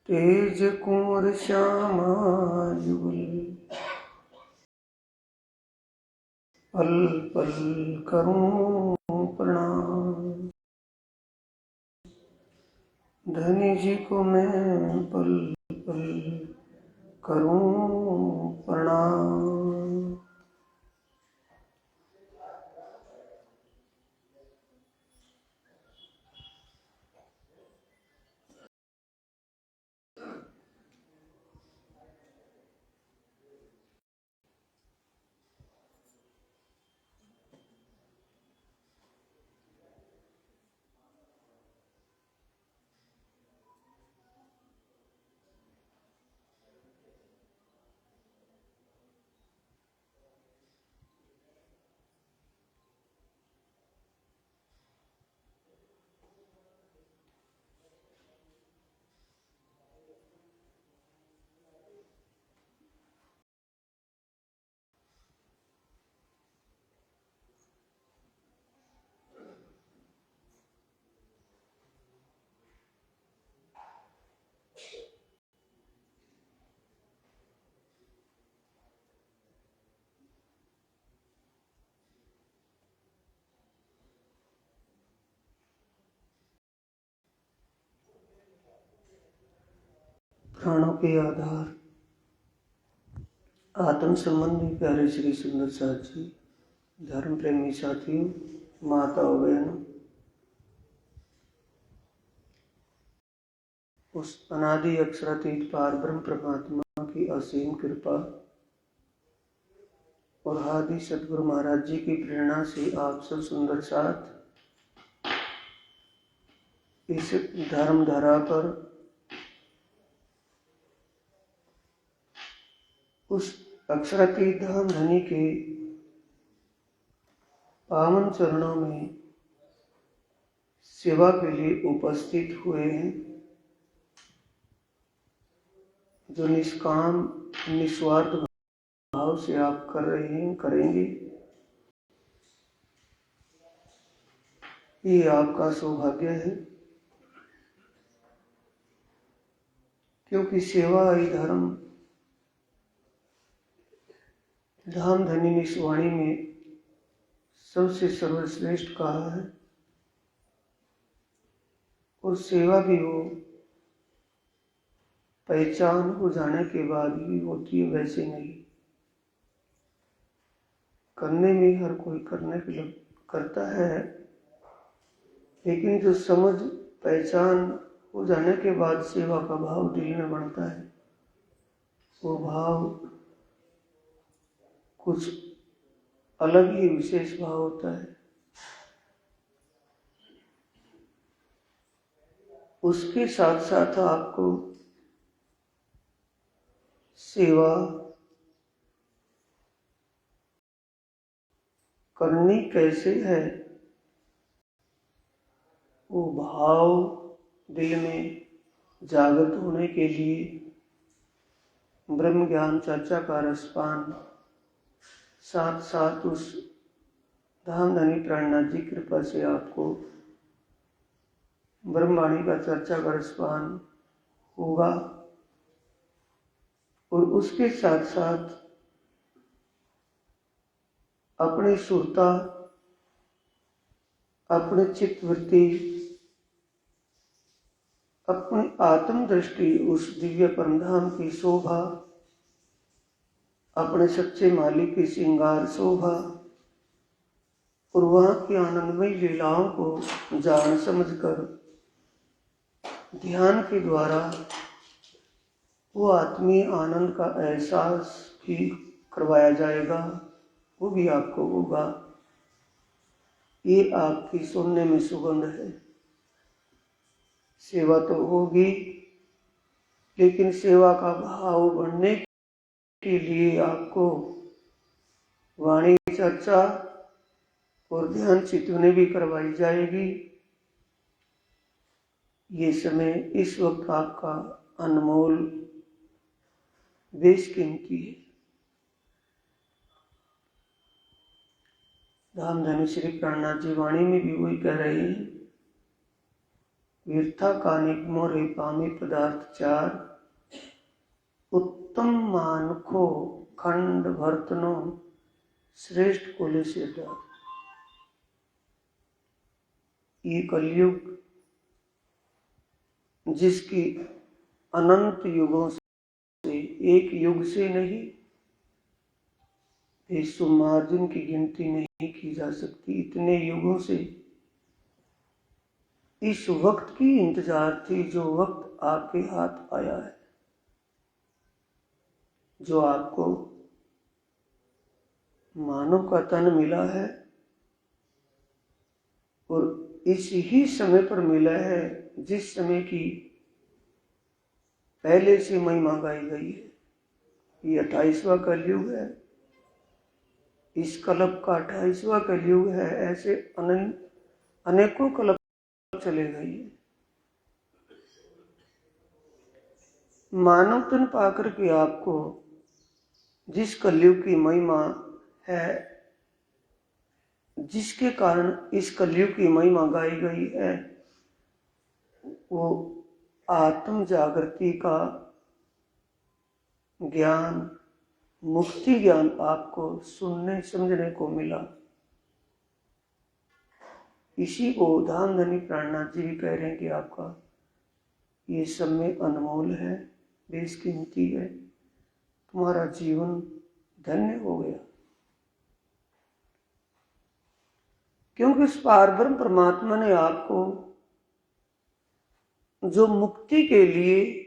तेज कुंवर श्यामा जुगल पल पल करूं प्रणाम। धनी जी को मैं पल पल करूं प्रणाम। प्राणों के आधार आत्म संबंधी प्यारे श्री सुंदर साथ जी, धर्म प्रेमी साथियों, माता और बहनों, उस अनादि अक्षरातीत पार ब्रह्म परमात्मा की असीम कृपा और आदि सदगुरु महाराज जी की प्रेरणा से आप सब सुंदर साथ इस धर्म धरा पर उस अक्षरातीत धाम धनी के पावन चरणों में सेवा के लिए उपस्थित हुए हैं, जो निष्काम निस्वार्थ भाव से आप कर रहे हैं, करेंगे। ये आपका सौभाग्य है, क्योंकि सेवा ही धर्म धाम धनी ने इस वाणी में सबसे सर्वश्रेष्ठ कहा है। और सेवा भी वो पहचान हो जाने के बाद ही होती है, वैसे नहीं। करने में हर कोई करने के लिए करता है, लेकिन जो समझ पहचान हो जाने के बाद सेवा का भाव दिल में बनता है, वो भाव कुछ अलग ही विशेष भाव होता है। उसके साथ साथ आपको सेवा करनी कैसे है, वो भाव दिल में जागृत होने के लिए ब्रह्म ज्ञान चर्चा का रसपान, साथ साथ उस धाम धनी प्राणनाथ जी कृपा से आपको ब्रह्मवाणी का चर्चा का रसपान होगा। और उसके साथ साथ अपनी सुरता, अपनी चित्तवृत्ति, अपनी आत्म दृष्टि उस दिव्य परमधाम की शोभा, अपने सच्चे मालिक की श्रृंगार शोभा और वहां की आनंदमय लीलाओं को जान समझकर ध्यान के द्वारा वो आत्मीय आनंद का एहसास भी करवाया जाएगा, वो भी आपको होगा। ये आपकी सुनने में सुगंध है। सेवा तो होगी, लेकिन सेवा का भाव बढ़ने के लिए आपको वाणी चर्चा और ध्यान चितवनी भी करवाई जाएगी। ये समय इस वक्त आपका अनमोल बेशकीमती है। धाम धनी श्री प्राणनाथ जी वाणी में भी वही कह रहे हैं वीरथा कानिक मोरे पामी पदार्थ चार, उत्तम मानखो खंड भरतनो श्रेष्ठ कुल से डर। ये कलयुग जिसकी अनंत युगों से, एक युग से नहीं, विश्वमार्जन की गिनती नहीं की जा सकती, इतने युगों से इस वक्त की इंतजार थी जो वक्त आपके हाथ आया है, जो आपको मानव का तन मिला है और इस ही समय पर मिला है जिस समय की पहले से महिमा गाई गई है। ये 28वां कलयुग है, इस कल्प का 28वां कलयुग है। ऐसे अनेकों कल्प चले गए। मानव तन पाकर के आपको जिस कलयुग की महिमा है, जिसके कारण इस कलयुग की महिमा गाई गई है, वो आत्म जागृति का ज्ञान, मुक्ति ज्ञान आपको सुनने समझने को मिला। इसी को धाम धनी प्राणनाथ जी भी कह रहे हैं कि आपका ये सब में अनमोल है, बेशकीमती है, तुम्हारा जीवन धन्य हो गया। क्योंकि उस पारब्रह्म परमात्मा ने आपको जो मुक्ति के लिए,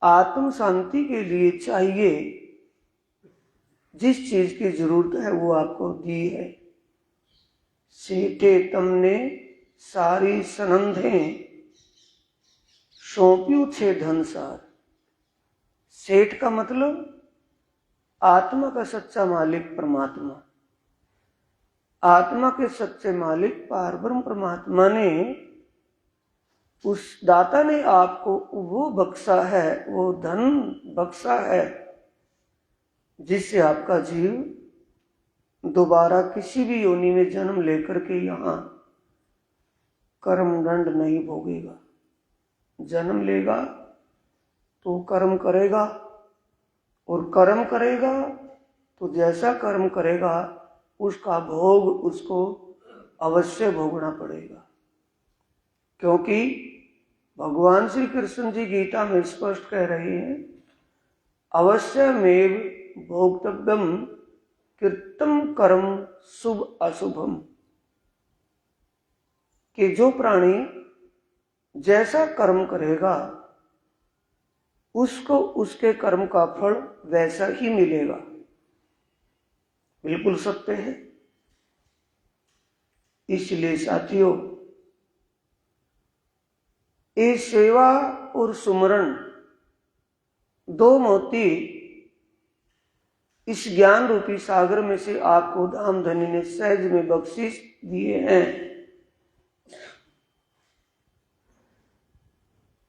आत्म शांति के लिए चाहिए, जिस चीज की जरूरत है वो आपको दी है। सेठे तमने सारी सनंधें सौंप्यू छे धनसार। सेठ का मतलब आत्मा का सच्चा मालिक परमात्मा। आत्मा के सच्चे मालिक पारब्रह्म परमात्मा ने, उस दाता ने आपको वो बख्शा है, वो धन बख्शा है जिससे आपका जीव दोबारा किसी भी योनि में जन्म लेकर के यहाँ कर्म दंड नहीं भोगेगा। जन्म लेगा तो कर्म करेगा, और कर्म करेगा तो जैसा कर्म करेगा उसका भोग उसको अवश्य भोगना पड़ेगा। क्योंकि भगवान श्री कृष्ण जी गीता में स्पष्ट कह रहे हैं, अवश्यमेव भोक्तव्यम कृतम कर्म शुभ अशुभम, कि जो प्राणी जैसा कर्म करेगा उसको उसके कर्म का फल वैसा ही मिलेगा। बिल्कुल सत्य है। इसलिए साथियों, ये सेवा और सुमरण दो मोती इस ज्ञान रूपी सागर में से आपको धाम धनी ने सहज में बख्शिश दिए हैं।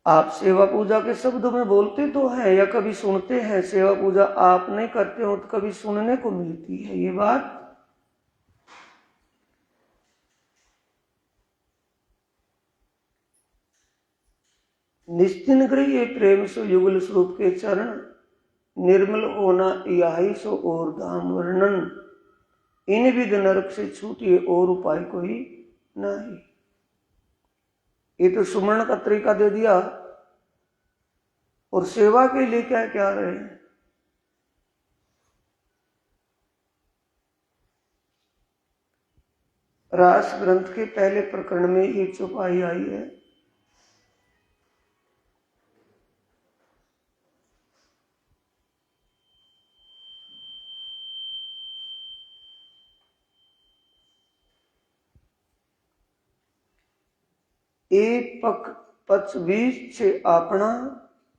आप सेवा पूजा के शब्दों में बोलते तो हैं या कभी सुनते हैं, सेवा पूजा आप नहीं करते हो तो कभी सुनने को मिलती है ये बात। निश्चिन गृह प्रेम सो युगल स्वरूप के चरण, निर्मल होना यही सो और धाम वर्णन, इन विध नरक से छूटिए और उपाय कोई नहीं। ये तो सुमरण का तरीका दे दिया, और सेवा के लिए क्या क्या रहे हैं। रास ग्रंथ के पहले प्रकरण में ये चौपाई आई है। एक पक्ष बीच से अपना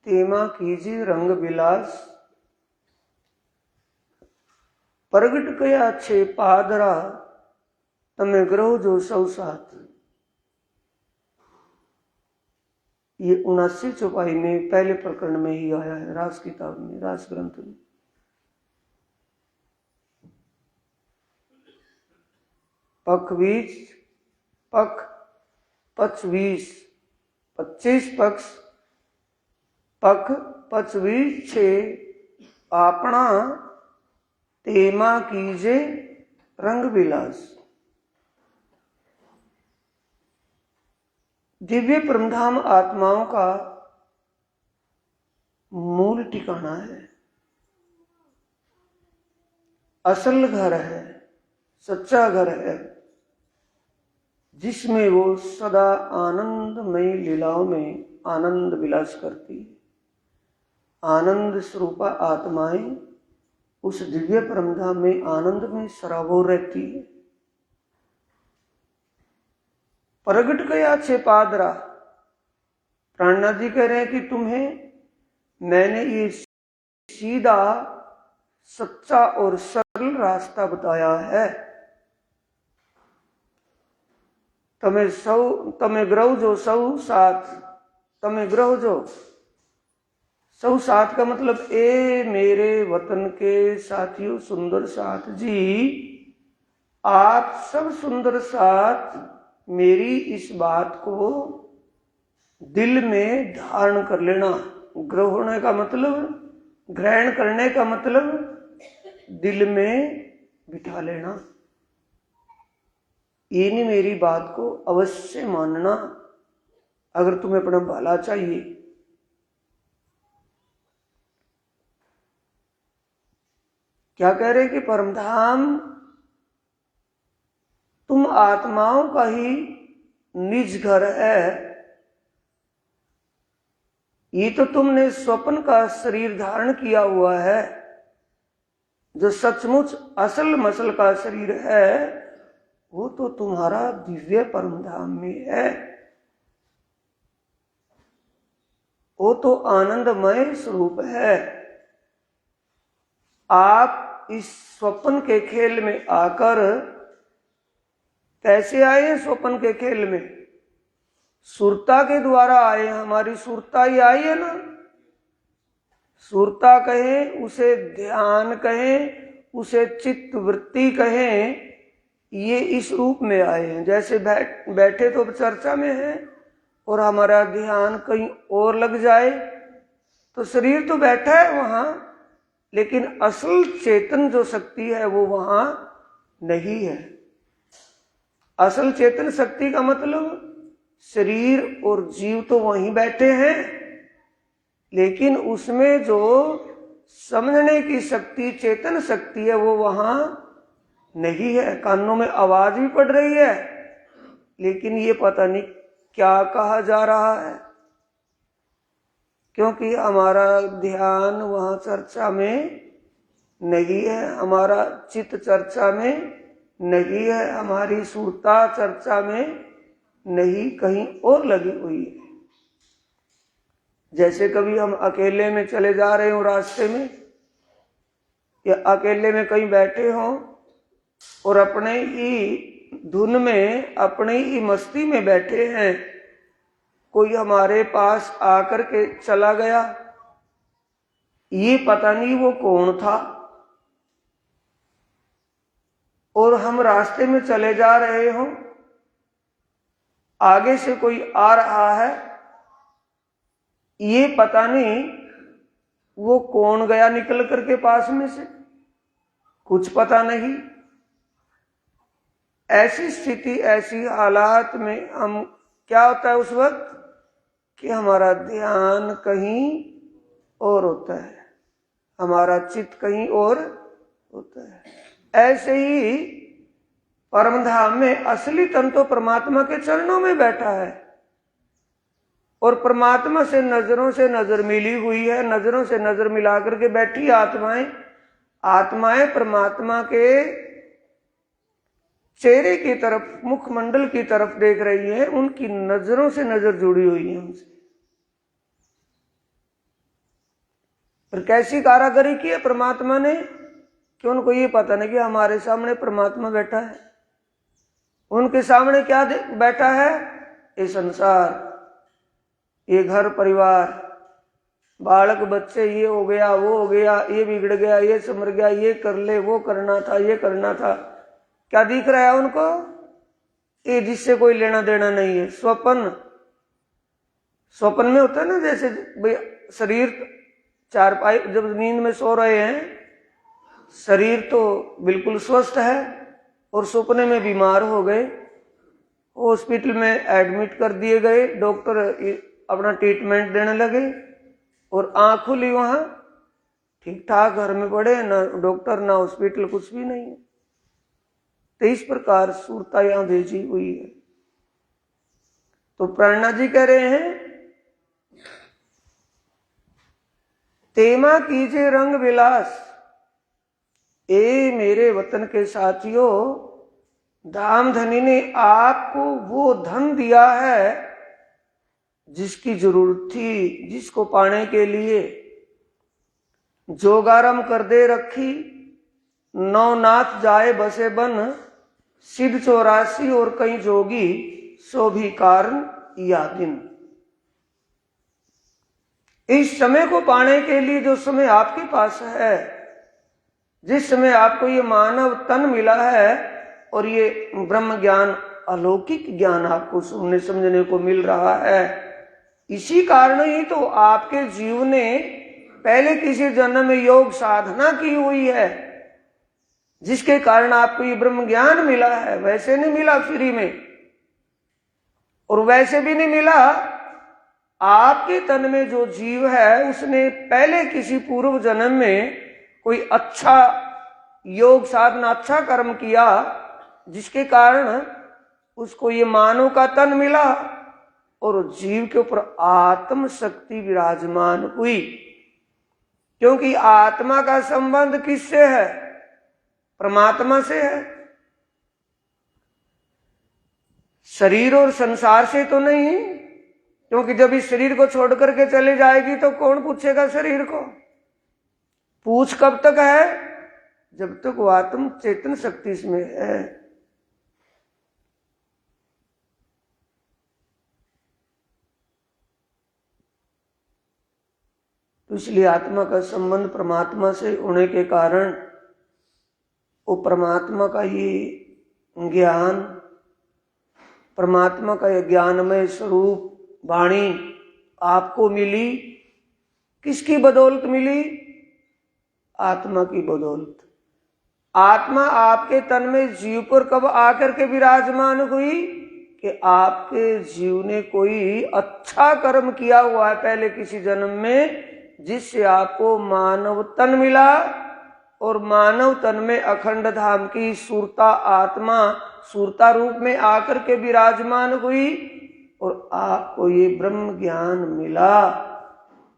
तेमा कीजिए रंग विलास, प्रगट कया छे पादरा तमे ग्रह जो सौ साथ। ये 79 चौपाई में पहले प्रकरण में ही आया है, रास किताब में, रास ग्रंथ में। पख बीच, पख पक्ष 20, 25 पक्ष पख पक्ष 20 आपना तेमा कीजे रंग विलास। दिव्य परमधाम आत्माओं का मूल ठिकाना है, असल घर है, सच्चा घर है, जिसमें वो सदा आनंदमयी लीलाओं में आनंद विलास करती है। आनंद स्वरूपा आत्माएं उस दिव्य परमधाम में आनंद में सराबोर रहती है। प्रगट गया छे पादरा, प्राणनाथ जी कह रहे हैं कि तुम्हें मैंने ये सीधा सच्चा और सरल रास्ता बताया है। તમે ગ્રહ जो सौ साथ, તમે ग्रह जो सौ साथ का मतलब ए मेरे वतन के साथियों सुंदर साथ जी, आप सब सुंदर साथ मेरी इस बात को दिल में धारण कर लेना। ग्रह होने का मतलब, ग्रहण करने का मतलब दिल में बिठा लेना। ये नहीं मेरी बात को अवश्य मानना अगर तुम्हें अपना भला चाहिए। क्या कह रहे कि परमधाम तुम आत्माओं का ही निज घर है। ये तो तुमने स्वप्न का शरीर धारण किया हुआ है, जो सचमुच असल मसल का शरीर है वो तो तुम्हारा दिव्य परमधाम में है। वो तो आनंदमय स्वरूप है। आप इस स्वप्न के खेल में आकर कैसे आए? स्वप्न के खेल में सुरता के द्वारा आए। हमारी सुरता ही आई है ना। सुरता कहें, उसे ध्यान कहें, उसे चित्त वृत्ति कहें, ये इस रूप में आए हैं। जैसे बैठे तो चर्चा में है और हमारा ध्यान कहीं और लग जाए तो शरीर तो बैठा है वहां, लेकिन असल चेतन जो शक्ति है वो वहां नहीं है। असल चेतन शक्ति का मतलब शरीर और जीव तो वहीं बैठे हैं, लेकिन उसमें जो समझने की शक्ति, चेतन शक्ति है वो वहां नहीं है। कानों में आवाज भी पड़ रही है, लेकिन ये पता नहीं क्या कहा जा रहा है, क्योंकि हमारा ध्यान वहां चर्चा में नहीं है, हमारा चित्त चर्चा में नहीं है, हमारी सुरता चर्चा में नहीं, कहीं और लगी हुई है। जैसे कभी हम अकेले में चले जा रहे हो रास्ते में, या अकेले में कहीं बैठे हो और अपने ही धुन में, अपने ही मस्ती में बैठे हैं, कोई हमारे पास आकर के चला गया, ये पता नहीं वो कौन था, और हम रास्ते में चले जा रहे हो, आगे से कोई आ रहा है, ये पता नहीं वो कौन गया निकल करके पास में से, कुछ पता नहीं। ऐसी स्थिति, ऐसी हालात में हम, क्या होता है उस वक्त कि हमारा ध्यान कहीं और होता है, हमारा चित्त कहीं और होता है। ऐसे ही परमधाम में असली तन तो परमात्मा के चरणों में बैठा है, और परमात्मा से नजरों से नजर मिली हुई है। नजरों से नजर मिला करके बैठी आत्माएं परमात्मा के चेहरे की तरफ, मुखमंडल की तरफ देख रही है, उनकी नजरों से नजर जुड़ी हुई है उनसे। पर कैसी कारागरी की है परमात्मा ने कि उनको ये पता नहीं कि हमारे सामने परमात्मा बैठा है। उनके सामने क्या बैठा है? ये संसार, ये घर परिवार, बालक बच्चे, ये हो गया, वो हो गया, ये बिगड़ गया, ये समर गया, ये कर ले, वो करना था, ये करना था। क्या दिख रहा है उनको? ये जिससे कोई लेना देना नहीं है। स्वप्न, स्वप्न में होता है ना, जैसे भाई शरीर चारपाई जब नींद में सो रहे हैं, शरीर तो बिल्कुल स्वस्थ है और सपने में बीमार हो गए, हॉस्पिटल में एडमिट कर दिए गए, डॉक्टर अपना ट्रीटमेंट देने लगे और आंख खुली वहां ठीक ठाक घर में पड़े, ना डॉक्टर ना हॉस्पिटल, कुछ भी नहीं है। तो इस प्रकार सुरता यहां भेजी हुई है। तो प्रणा जी कह रहे हैं, तेमा कीजिए रंग विलास, ए मेरे वतन के साथियों, धाम धनी ने आपको वो धन दिया है जिसकी जरूरत थी, जिसको पाने के लिए जोगारम कर दे रखी। नवनाथ जाए बसे बन, सिद्ध 84 और कई जोगी, सो भी कारण या दिन। इस समय को पाने के लिए जो समय आपके पास है, जिस समय आपको ये मानव तन मिला है और ये ब्रह्म ज्ञान, अलौकिक ज्ञान आपको सुनने समझने को मिल रहा है, इसी कारण ही तो आपके जीव ने पहले किसी जन्म में योग साधना की हुई है, जिसके कारण आपको ये ब्रह्म ज्ञान मिला है। वैसे नहीं मिला फ्री में, और वैसे भी नहीं मिला। आपके तन में जो जीव है उसने पहले किसी पूर्व जन्म में कोई अच्छा योग साधना, अच्छा कर्म किया, जिसके कारण उसको ये मानव का तन मिला और जीव के ऊपर आत्म शक्ति विराजमान हुई। क्योंकि आत्मा का संबंध किससे है? परमात्मा से है, शरीर और संसार से तो नहीं। क्योंकि जब इस शरीर को छोड़ करके चले जाएगी तो कौन पूछेगा शरीर को? पूछ कब तक है? जब तक वो आत्म चेतन शक्ति इसमें है। तो इसलिए आत्मा का संबंध परमात्मा से होने के कारण वो परमात्मा का ये ज्ञान, परमात्मा का ये ज्ञानमय स्वरूप वाणी आपको मिली। किसकी बदौलत मिली? आत्मा की बदौलत। आत्मा आपके तन में जीव पर कब आकर के विराजमान हुई? कि आपके जीव ने कोई अच्छा कर्म किया हुआ है पहले किसी जन्म में, जिससे आपको मानव तन मिला और मानव तन में अखंड धाम की सुरता आत्मा सुरता रूप में आकर के विराजमान हुई और आपको ये ब्रह्म ज्ञान मिला।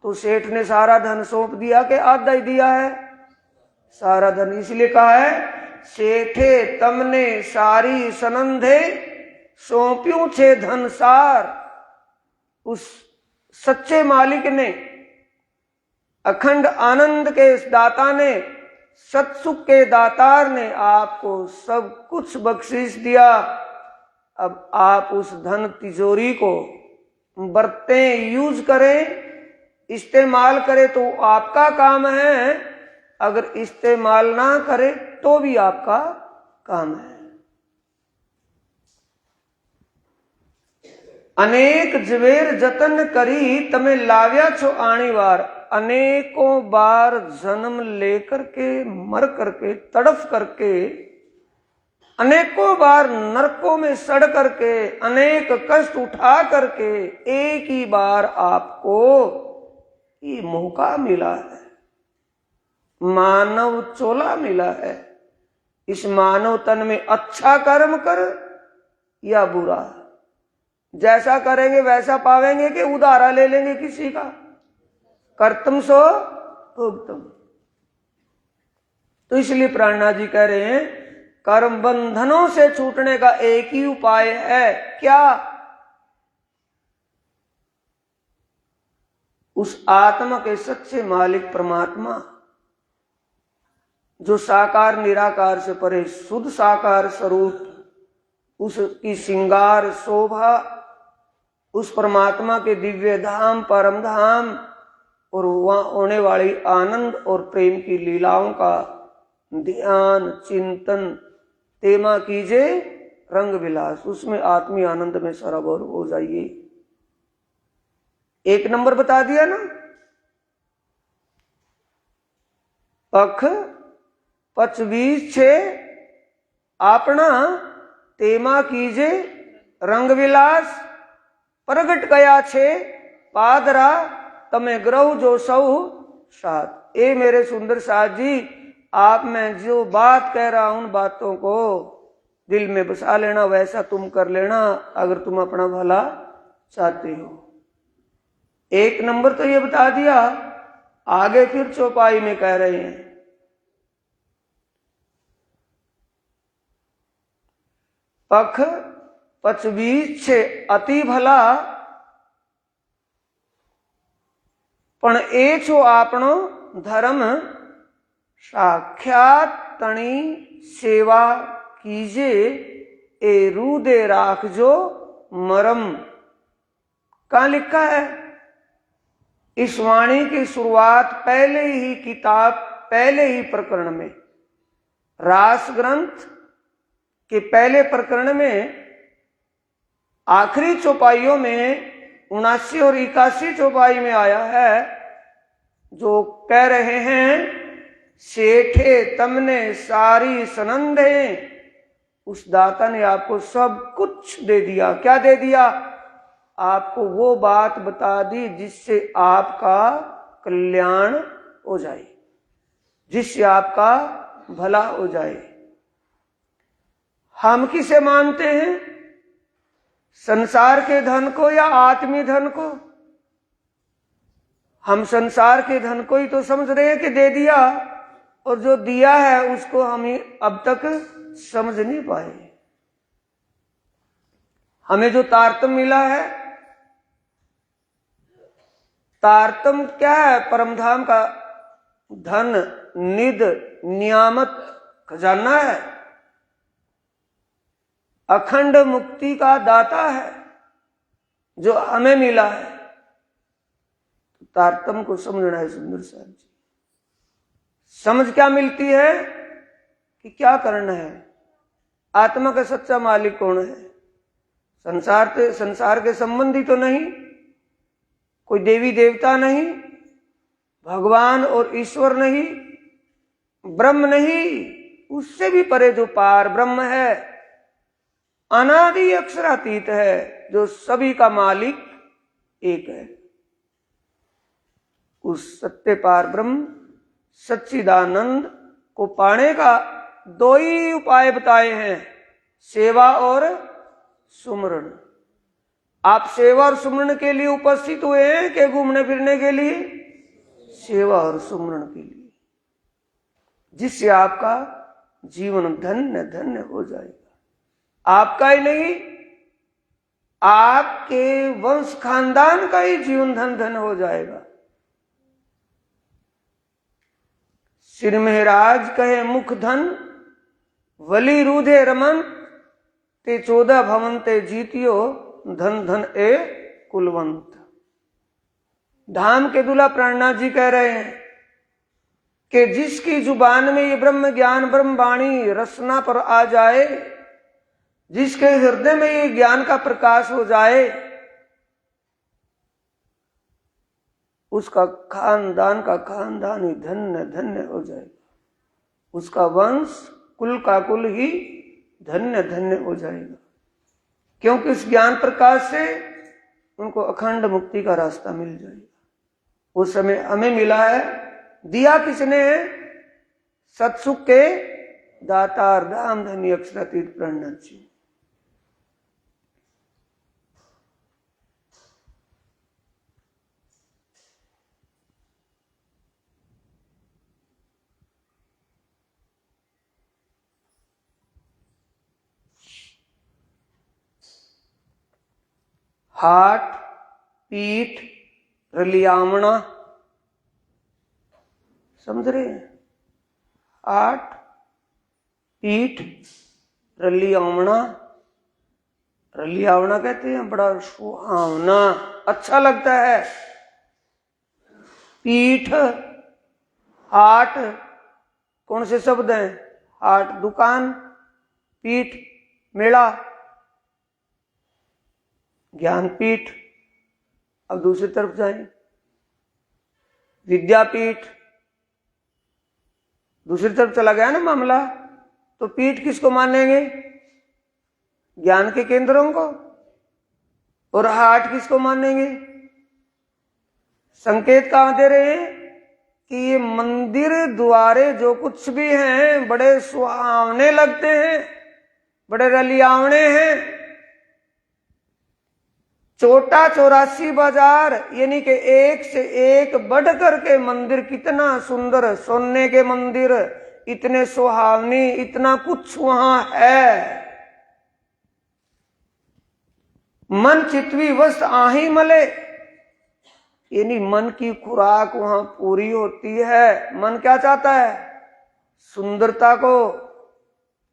तो सेठ ने सारा धन सौंप दिया कि आधा ही दिया है? सारा धन। इसलिए कहा है, सेठे तमने सारी सनंधे, सौंप्यूं छे धन सार। उस सच्चे मालिक ने, अखंड आनंद के दाता ने, सत्सुख के दातार ने आपको सब कुछ बख्शिश दिया। अब आप उस धन तिजोरी को बरतें, यूज करें, इस्तेमाल करें तो आपका काम है। अगर इस्तेमाल ना करे तो भी आपका काम है। अनेक जवेर जतन करी, तमे लाव्या छो आनी बार। अनेकों बार जन्म लेकर के, मर करके, तड़फ करके, अनेकों बार नरकों में सड़ करके, अनेक कष्ट उठा करके एक ही बार आपको ये मौका मिला है, मानव चोला मिला है। इस मानव तन में अच्छा कर्म कर या बुरा, जैसा करेंगे वैसा पावेंगे कि उधारा ले लेंगे किसी का? कर्तम सो भोक्तम। तो इसलिए प्राणनाथ जी कह रहे हैं, कर्म बंधनों से छूटने का एक ही उपाय है। क्या? उस आत्मा के सच्चे मालिक परमात्मा, जो साकार निराकार से परे शुद्ध साकार स्वरूप, उसकी श्रृंगार शोभा, उस परमात्मा के दिव्य धाम, परम धाम और वहां होने वाली आनंद और प्रेम की लीलाओं का ध्यान चिंतन तेमा कीजिए रंग विलास, उसमें आत्मीय आनंद में सराबोर हो जाइए। 1 नंबर बता दिया ना। पख पच 20 आपना तेमा कीजे रंग विलास, प्रगट गया छे पादरा तमे ग्रह जो सौ साथ। ए मेरे सुंदर साथ जी, आप मैं जो बात कह रहा हूं उन बातों को दिल में बसा लेना, वैसा तुम कर लेना अगर तुम अपना भला चाहते हो। 1 नंबर तो ये बता दिया, आगे फिर चौपाई में कह रहे हैं पख पच 20 अति भला पण ए छो आपनो धर्म, साक्षात तणी सेवा कीजे ए रूदे राखजो मरम। कहां लिखा है? इस वाणी की शुरुआत पहले ही किताब, पहले ही प्रकरण में, रास ग्रंथ के पहले प्रकरण में आखिरी चौपाइयों में 79 और 81 चौपाई में आया है, जो कह रहे हैं सेठे तमने सारी सनंदे, उस दाता ने आपको सब कुछ दे दिया। क्या दे दिया? आपको वो बात बता दी जिससे आपका कल्याण हो जाए, जिससे आपका भला हो जाए। हम किसे मानते हैं? संसार के धन को या आत्मीय धन को? हम संसार के धन को ही तो समझ रहे हैं कि दे दिया, और जो दिया है उसको हम अब तक समझ नहीं पाए। हमें जो तारतम मिला है, तारतम क्या है? परमधाम का धन, निध, नियामत, खजाना है, अखंड मुक्ति का दाता है जो हमें मिला है। तारतम को समझना है सुंदर साहब जी। समझ क्या मिलती है कि क्या करना है। आत्मा का सच्चा मालिक कौन है? संसार के संबंधी तो नहीं, कोई देवी देवता नहीं, भगवान और ईश्वर नहीं, ब्रह्म नहीं, उससे भी परे जो पार ब्रह्म है, अनादि अक्षरातीत है, जो सभी का मालिक एक है। उस सत्य पार ब्रह्म सच्चिदानंद को पाने का 2 ही उपाय बताए हैं, सेवा और सुमरण। आप सेवा और सुमरण के लिए उपस्थित हुए हैं कि घूमने फिरने के लिए? सेवा और सुमरण के लिए, जिससे आपका जीवन धन्य धन्य हो जाएगा। आपका ही नहीं, आपके वंश खानदान का ही जीवन धन धन हो जाएगा। श्री महाराज कहे मुख धन वली रूधे रमन, ते 14 भवन ते जीतियो धन धन ए कुलवंत। धाम के दूल्हा प्राणनाथ जी कह रहे हैं कि जिसकी जुबान में ये ब्रह्म ज्ञान ब्रह्म वाणी रसना पर आ जाए, जिसके हृदय में ये ज्ञान का प्रकाश हो जाए, उसका खानदान का खानदान ही धन्य धन्य हो जाएगा। उसका वंश कुल का कुल ही धन्य धन्य हो जाएगा, क्योंकि उस ज्ञान प्रकाश से उनको अखंड मुक्ति का रास्ता मिल जाएगा। उस समय हमें मिला है, दिया किसने है? सत्सुख के दातार धाम धनी अक्षरातीत प्राणनाथ जी। हाट पीठ रलियामणा, समझ रहे हैं? हाट पीठ रलियामणा, रलियामणा कहते हैं बड़ा सुहावना, अच्छा लगता है। पीठ हाट कौन से शब्द हैं? हाट दुकान, पीठ मेला, ज्ञानपीठ। अब दूसरी तरफ जाएं, विद्यापीठ। दूसरी तरफ चला गया ना मामला, तो पीठ किसको मानेंगे? ज्ञान के केंद्रों को। और हाट किसको मानेंगे? संकेत कहां दे रहे हैं कि ये मंदिर द्वारे जो कुछ भी हैं बड़े सुहावने लगते हैं, बड़े रलियावने हैं। छोटा 84 बाजार, यानी कि एक से एक बढ़ करके मंदिर, कितना सुंदर, सोने के मंदिर, इतने सुहावनी, इतना कुछ वहां है। मन चितवी वस्त आही मले, यानी मन की खुराक वहां पूरी होती है। मन क्या चाहता है? सुंदरता को,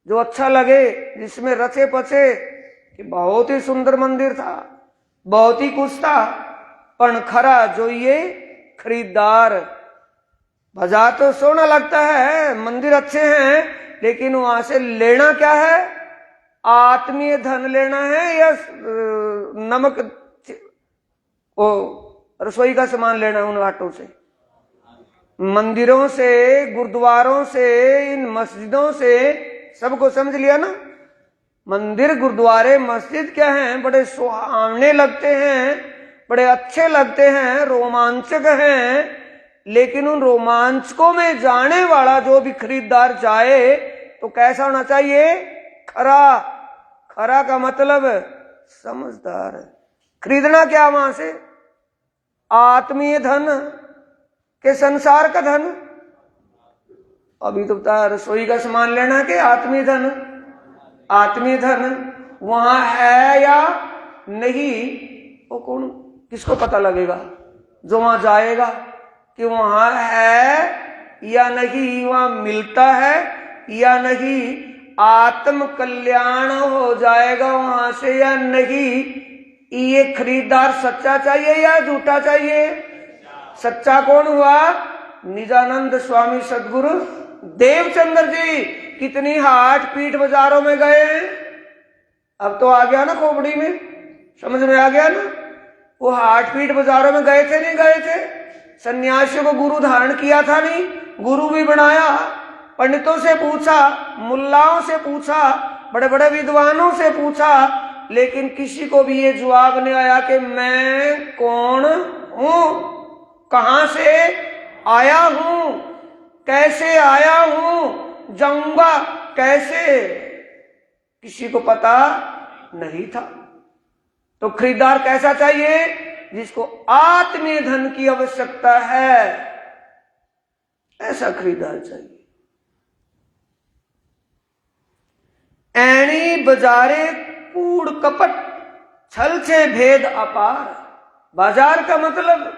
जो अच्छा लगे, जिसमें रचे पचे कि बहुत ही सुंदर मंदिर था, बहुत ही कुछ था, पण खरा जो ये खरीदार। बाजार तो सोना लगता है, मंदिर अच्छे हैं, लेकिन वहां से लेना क्या है? आत्मीय धन लेना है या नमक, ओ रसोई का सामान लेना है उन हाटों से, मंदिरों से, गुरुद्वारों से, इन मस्जिदों से। सबको समझ लिया ना? मंदिर, गुरुद्वारे, मस्जिद क्या हैं? बड़े सुहावने लगते हैं, बड़े अच्छे लगते हैं, रोमांचक हैं, लेकिन उन रोमांचकों में जाने वाला जो भी खरीदार जाए तो कैसा होना चाहिए? खरा। खरा का मतलब समझदार। खरीदना क्या वहां से? आत्मीय धन के संसार का धन। अभी तो बता, रसोई का सामान लेना के आत्मीय धन? आत्मीय धन वहां है या नहीं, वो कौन, किसको पता लगेगा? जो वहां जाएगा कि वहां है या नहीं, वहां मिलता है या नहीं, आत्म कल्याण हो जाएगा वहां से या नहीं। ये खरीदार सच्चा चाहिए या झूठा चाहिए? सच्चा कौन हुआ? निजानंद स्वामी सदगुरु देवचंद्र जी। कितनी हाट पीठ बाजारों में गए हैं। अब तो आ गया ना खोपड़ी में, समझ में आ गया ना? वो हाट पीठ बाजारों में गए थे, नहीं गए थे? सन्यासियों को गुरु धारण किया था, नहीं? गुरु भी बनाया, पंडितों से पूछा, मुल्लाओं से पूछा, बड़े बड़े विद्वानों से पूछा, लेकिन किसी को भी ये जवाब नहीं आया कि मैं कौन हूं, कहां से आया हूं, कैसे आया हूं, जाऊंगा कैसे, किसी को पता नहीं था। तो खरीदार कैसा चाहिए? जिसको आत्मीय धन की आवश्यकता है, ऐसा खरीदार चाहिए। ऐनी बाजारे कूड़ कपट, छल से भेद अपार। बाजार का मतलब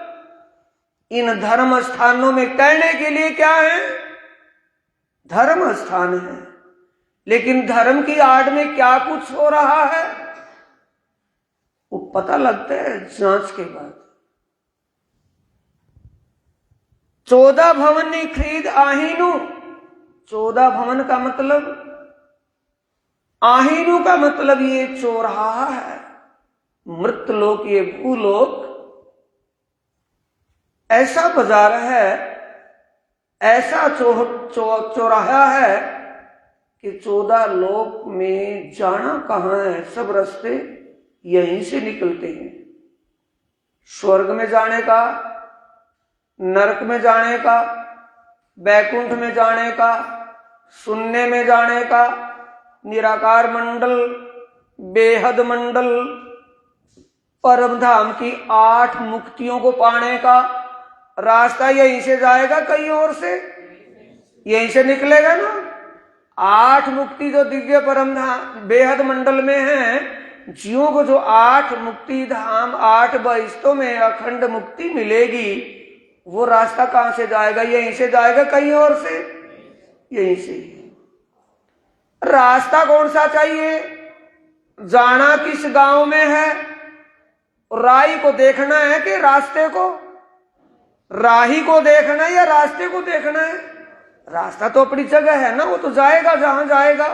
इन धर्म स्थानों में कहने के लिए क्या है? धर्म स्थान है, लेकिन धर्म की आड़ में क्या कुछ हो रहा है वो पता लगता है जांच के बाद। 14 भवन ने खरीद आहीनु। 14 भवन का मतलब, आहीनु का मतलब ये चौराहा है, मृतलोक, ये भूलोक। ऐसा बाजार है, ऐसा चौराहा है कि 14 लोक में जाना कहां है, सब रास्ते यहीं से निकलते हैं। स्वर्ग में जाने का, नरक में जाने का, बैकुंठ में जाने का, शून्य में जाने का, निराकार मंडल, बेहद मंडल, परम धाम की 8 मुक्तियों को पाने का रास्ता यहीं से जाएगा, कहीं और से यहीं से निकलेगा ना। 8 मुक्ति जो दिव्य परम धाम बेहद मंडल में है, जीवों को जो 8 मुक्ति धाम, 8 बहिष्टों में अखंड मुक्ति मिलेगी, वो रास्ता कहां से जाएगा? यहीं से जाएगा, कहीं और से? यहीं से। रास्ता कौन सा चाहिए? जाना किस गांव में है? राही को देखना है कि रास्ते को? राही को देखना है या रास्ते को देखना है? रास्ता तो अपनी जगह है ना, वो तो जाएगा जहां जाएगा।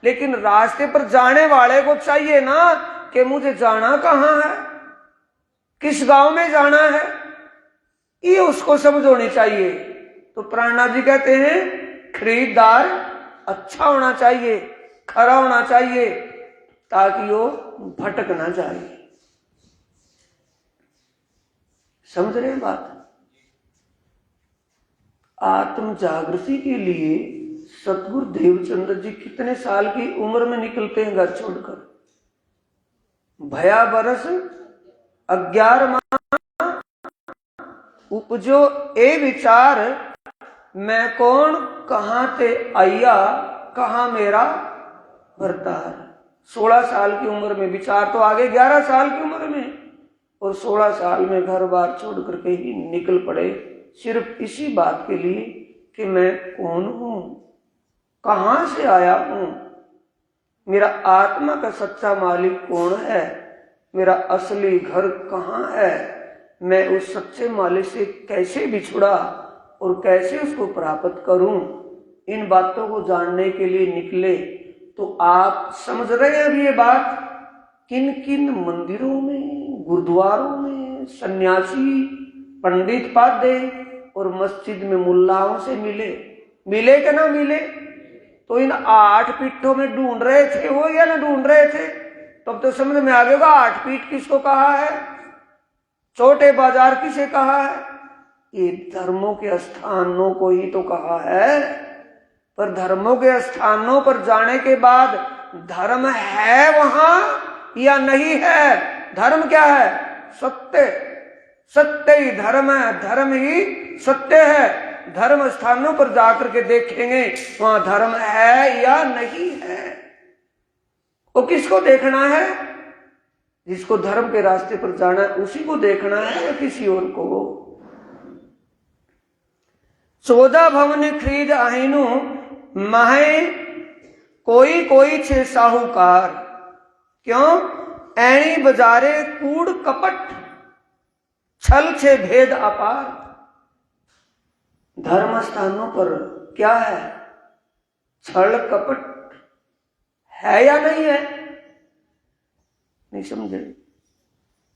लेकिन रास्ते पर जाने वाले को चाहिए ना कि मुझे जाना कहाँ है, किस गांव में जाना है, ये उसको समझ होनी चाहिए। तो प्राणनाथ जी कहते हैं खरीदार अच्छा होना चाहिए, खरा होना चाहिए, ताकि वो भटक ना जाए। समझ रहे हैं बात? आत्म जागृति के लिए सतगुरु देवचंद्र जी कितने साल की उम्र में निकलते हैं घर छोड़कर? भया बरस 11 माह उपजो ए विचार, मैं कौन कहां ते आया, कहां मेरा भरतार। 16 साल की उम्र में विचार तो आगे 11 साल की उम्र में, और 16 साल में घर बार छोड़ करके ही निकल पड़े, सिर्फ इसी बात के लिए कि मैं कौन हूं, कहां से आया हूं, मेरा आत्मा का सच्चा मालिक कौन है, मेरा असली घर कहां है, मैं उस सच्चे मालिक से कैसे बिछुड़ा और कैसे उसको प्राप्त करूं। इन बातों को जानने के लिए निकले। तो आप समझ रहे हैं अभी ये बात? किन किन मंदिरों में, गुरुद्वारों में सन्यासी, पंडित पादे और मस्जिद में मुल्लाओं से मिले कि ना मिले? तो इन 8 पीठों में ढूंढ रहे थे वो या ना ढूंढ रहे थे? तब तो समझ में आ गया 8 पीठ किसको कहा है, छोटे बाजार किसे कहा है? ये धर्मों के स्थानों को ही तो कहा है। पर धर्मों के स्थानों पर जाने के बाद धर्म है वहां या नहीं है? धर्म क्या है? सत्य। सत्य ही धर्म है, धर्म ही सत्य है। धर्म स्थानों पर जाकर के देखेंगे वहां धर्म है या नहीं है। वो किसको देखना है? जिसको धर्म के रास्ते पर जाना है उसी को देखना है या किसी और को? 14 भवन खरीद आहिनु, माहे कोई कोई छे साहूकार। क्यों? ऐणी बजारे कूड़ कपट, छल छे भेद अपार। धर्म स्थानों पर क्या है? छल कपट है या नहीं है? नहीं समझे?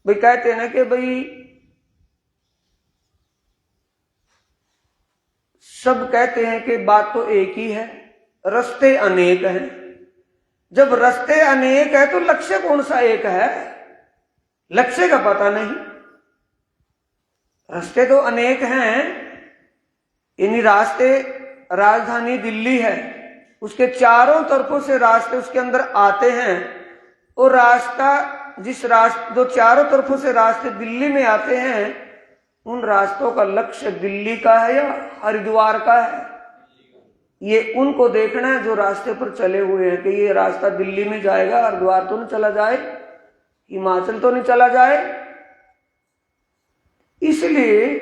भाई कहते हैं ना कि भाई सब कहते हैं कि बात तो एक ही है, रास्ते अनेक हैं। जब रास्ते अनेक है तो लक्ष्य कौन सा एक है? लक्ष्य का पता नहीं। रास्ते तो अनेक हैं। इन्हीं रास्ते, राजधानी दिल्ली है, उसके चारों तरफों से रास्ते उसके अंदर आते हैं। और रास्ता जो चारों तरफों से रास्ते दिल्ली में आते हैं, उन रास्तों का लक्ष्य दिल्ली का है या हरिद्वार का है? ये उनको देखना है जो रास्ते पर चले हुए हैं कि ये रास्ता दिल्ली में जाएगा, हरिद्वार तो नहीं चला जाए, हिमाचल तो नहीं चला जाए। इसलिए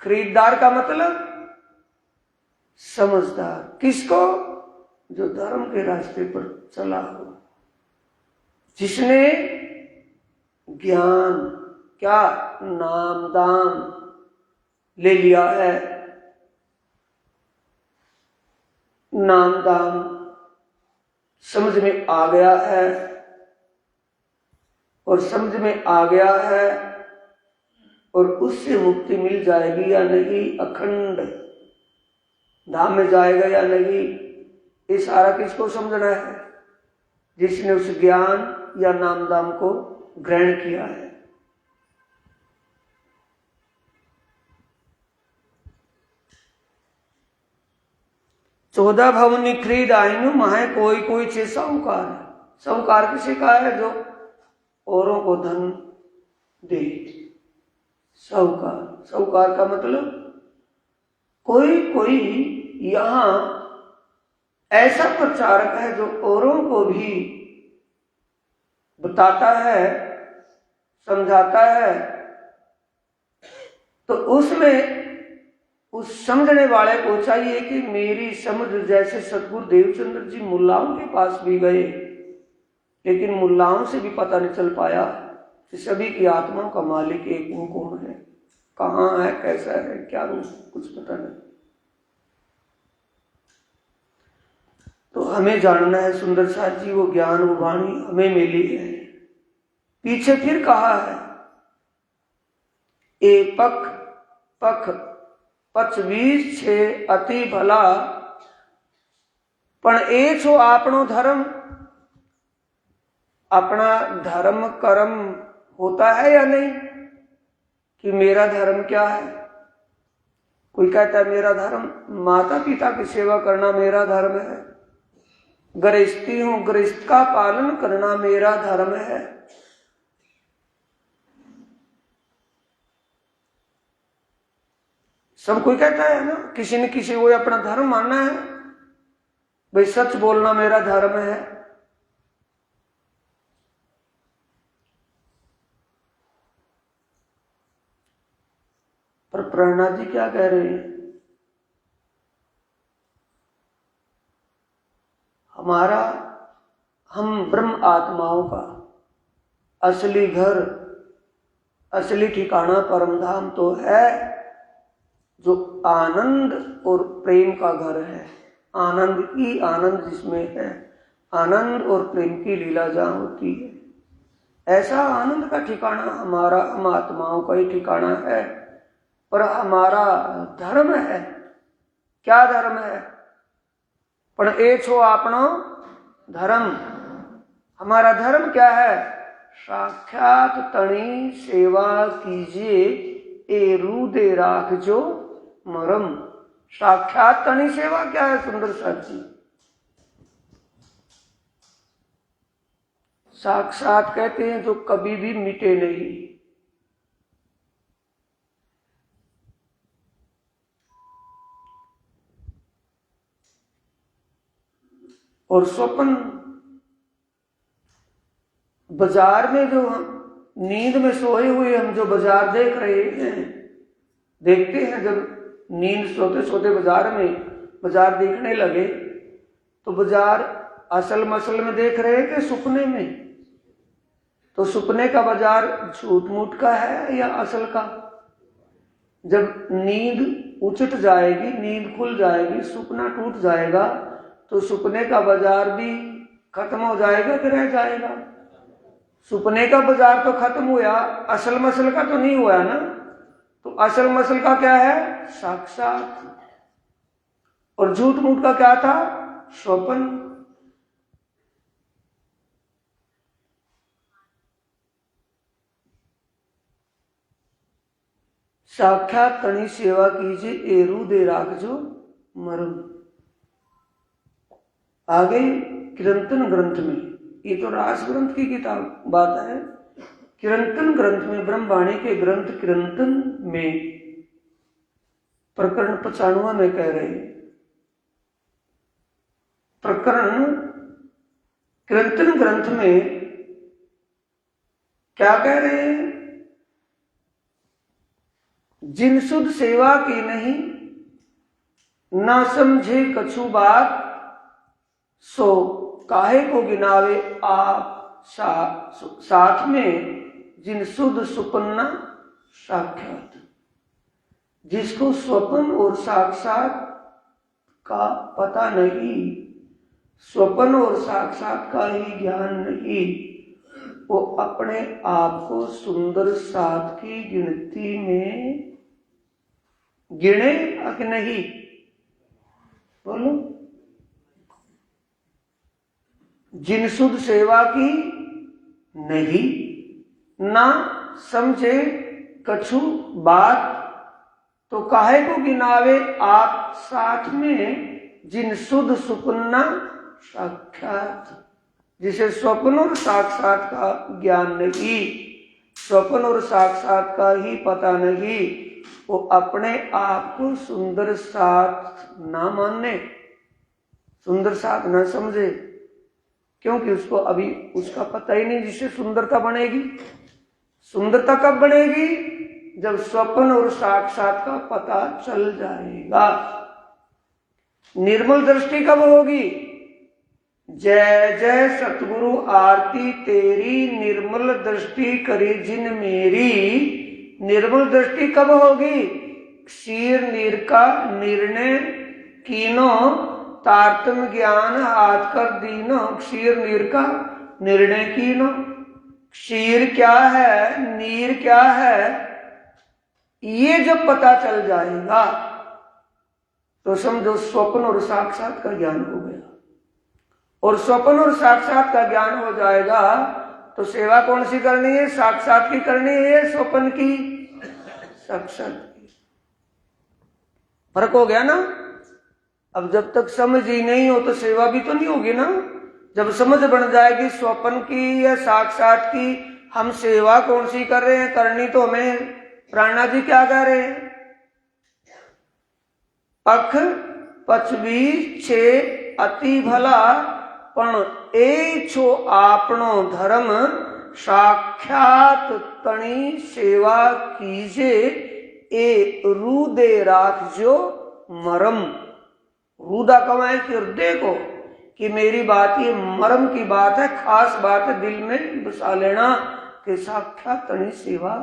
खरीदार का मतलब समझदार। किसको? जो धर्म के रास्ते पर चला हो, जिसने ज्ञान क्या नाम दाम ले लिया है, नाम दाम समझ में आ गया है, और समझ में आ गया है और उससे मुक्ति मिल जाएगी या नहीं, अखंड धाम में जाएगा या नहीं, ये सारा किसको समझना है? जिसने उस ज्ञान या नाम दाम को ग्रहण किया है। चौदह भवनी खरीद आइनु, माहे कोई कोई छे साहूकार। साहूकार किसे कहा है? जो औरों को धन दे। साहूकार, साहूकार का मतलब कोई कोई यहां ऐसा प्रचारक है जो औरों को भी बताता है, समझाता है। तो उसमें उस समझने वाले को चाहिए कि मेरी समझ, जैसे सतगुरु देवचंद्र जी मुल्लाओं के पास भी गए, लेकिन मुल्लाओं से भी पता नहीं चल पाया कि सभी की आत्माओं का मालिक एक कौन है, कहाँ है, कैसा है, क्या रूप, कुछ पता नहीं। तो हमें जानना है सुंदर साथ जी, वो ज्ञान वो वाणी हमें मिली है। पीछे फिर कहा है, ए पख पख 25 अति भला, पण ए छो आपनो धर्म। अपना धर्म कर्म होता है या नहीं, कि मेरा धर्म क्या है। कोई कहता है मेरा धर्म माता पिता की सेवा करना मेरा धर्म है, गृहस्थी हूं गृहस्थ का पालन करना मेरा धर्म है। सब कोई कहता है ना, किसी न किसी को अपना धर्म मानना है, भाई सच बोलना मेरा धर्म है। पर प्रेरणा जी क्या कह रहे हैं, हमारा हम ब्रह्म आत्माओं का असली घर असली ठिकाना परम धाम तो है जो आनंद और प्रेम का घर है। आनंद ही आनंद जिसमें है, आनंद और प्रेम की लीला जहां होती है, ऐसा आनंद का ठिकाना हमारा हम आत्माओं का ही ठिकाना है। पर हमारा धर्म है, क्या धर्म है, पर ए छो आपनो धर्म। हमारा धर्म क्या है, साक्षात तणी सेवा कीजिए ए रूदे राख जो मरम। साक्षात तणी सेवा क्या है सुंदर साथी, साक्षात कहते हैं जो कभी भी मिटे नहीं। और स्वप्न बाजार में जो हम नींद में सोए हुए हम जो बाजार देख रहे हैं, देखते हैं जब नींद सोते सोते बाजार देखने लगे तो बाजार असल मसल में देख रहे हैं कि सुपने में। तो सुपने का बाजार झूठ मूठ का है या असल का। जब नींद उचट जाएगी, नींद खुल जाएगी, सुपना टूट जाएगा, तो सुपने का बाजार भी खत्म हो जाएगा कि रह जाएगा। सुपने का बाजार तो खत्म हुआ, असल मसल का तो नहीं हुआ ना। तो असल मसल का क्या है, साक्षात। और झूठ मूठ का क्या था, स्वप्न। साक्षात तणी सेवा कीजिए एरू दे राख जो मरम। आगे किरंतन ग्रंथ में, ये तो रास ग्रंथ की किताब बात है, किरंतन ग्रंथ में ब्रह्मवाणी के ग्रंथ किरंतन में प्रकरण 95 में कह रहे हैं, प्रकरण किरंतन ग्रंथ में क्या कह रहे हैं, जिन सुध सेवा की नहीं ना समझे कछु बात, सो काहे को गिनावे आप साथ में जिन सुध सुपन्ना साक्षात। जिसको स्वप्न और साक्षात का पता नहीं, स्वप्न और साक्षात का ही ज्ञान नहीं, वो अपने आप को सुंदर साथ की गिनती में गिने कि नहीं, बोलो। जिन सुध सेवा की नहीं ना समझे कछु बात, तो काहे को गिनावे आप साथ में जिन सुध सुपन्ना साक्षात। जिसे स्वप्न और साक्षात का ज्ञान नहीं, स्वप्न और साक्षात का ही पता नहीं, वो अपने आप को सुंदर साथ ना माने, सुंदर साथ ना समझे, क्योंकि उसको अभी उसका पता ही नहीं जिससे सुंदरता बनेगी। सुंदरता कब बनेगी, जब स्वप्न और साक्षात का पता चल जाएगा। निर्मल दृष्टि कब होगी, जय जय सतगुरु आरती तेरी, निर्मल दृष्टि करी जिन मेरी। निर्मल दृष्टि कब होगी, क्षीर नीर का निर्णय कीनो तारतम ज्ञान हाथ कर दीनो, क्षीर नीर का निर्णय कीनो। क्षीर क्या है, नीर क्या है, ये जब पता चल जाएगा तो समझो स्वप्न और साक्षात का ज्ञान हो गया। और स्वप्न और साक्षात का ज्ञान हो जाएगा तो सेवा कौन सी करनी है, साक्षात की करनी है, स्वप्न की, साक्षात की। फर्क हो गया ना। अब जब तक समझ ही नहीं हो तो सेवा भी तो नहीं होगी ना। जब समझ बन जाएगी स्वप्न की या साक्षात की, हम सेवा कौन सी कर रहे हैं, करनी तो हमें प्राणा जी क्या कह रहे हैं, पख पचवी छे अति भला, पण ए छो आपनो धर्म, साक्षात तणी सेवा कीजे, ए रूदे राखजो मरम। रूदा कमाए कि हृदय को, कि मेरी बात ये मरम की बात है, खास बात है, दिल में बसा लेना कि साक्षात तणी सेवा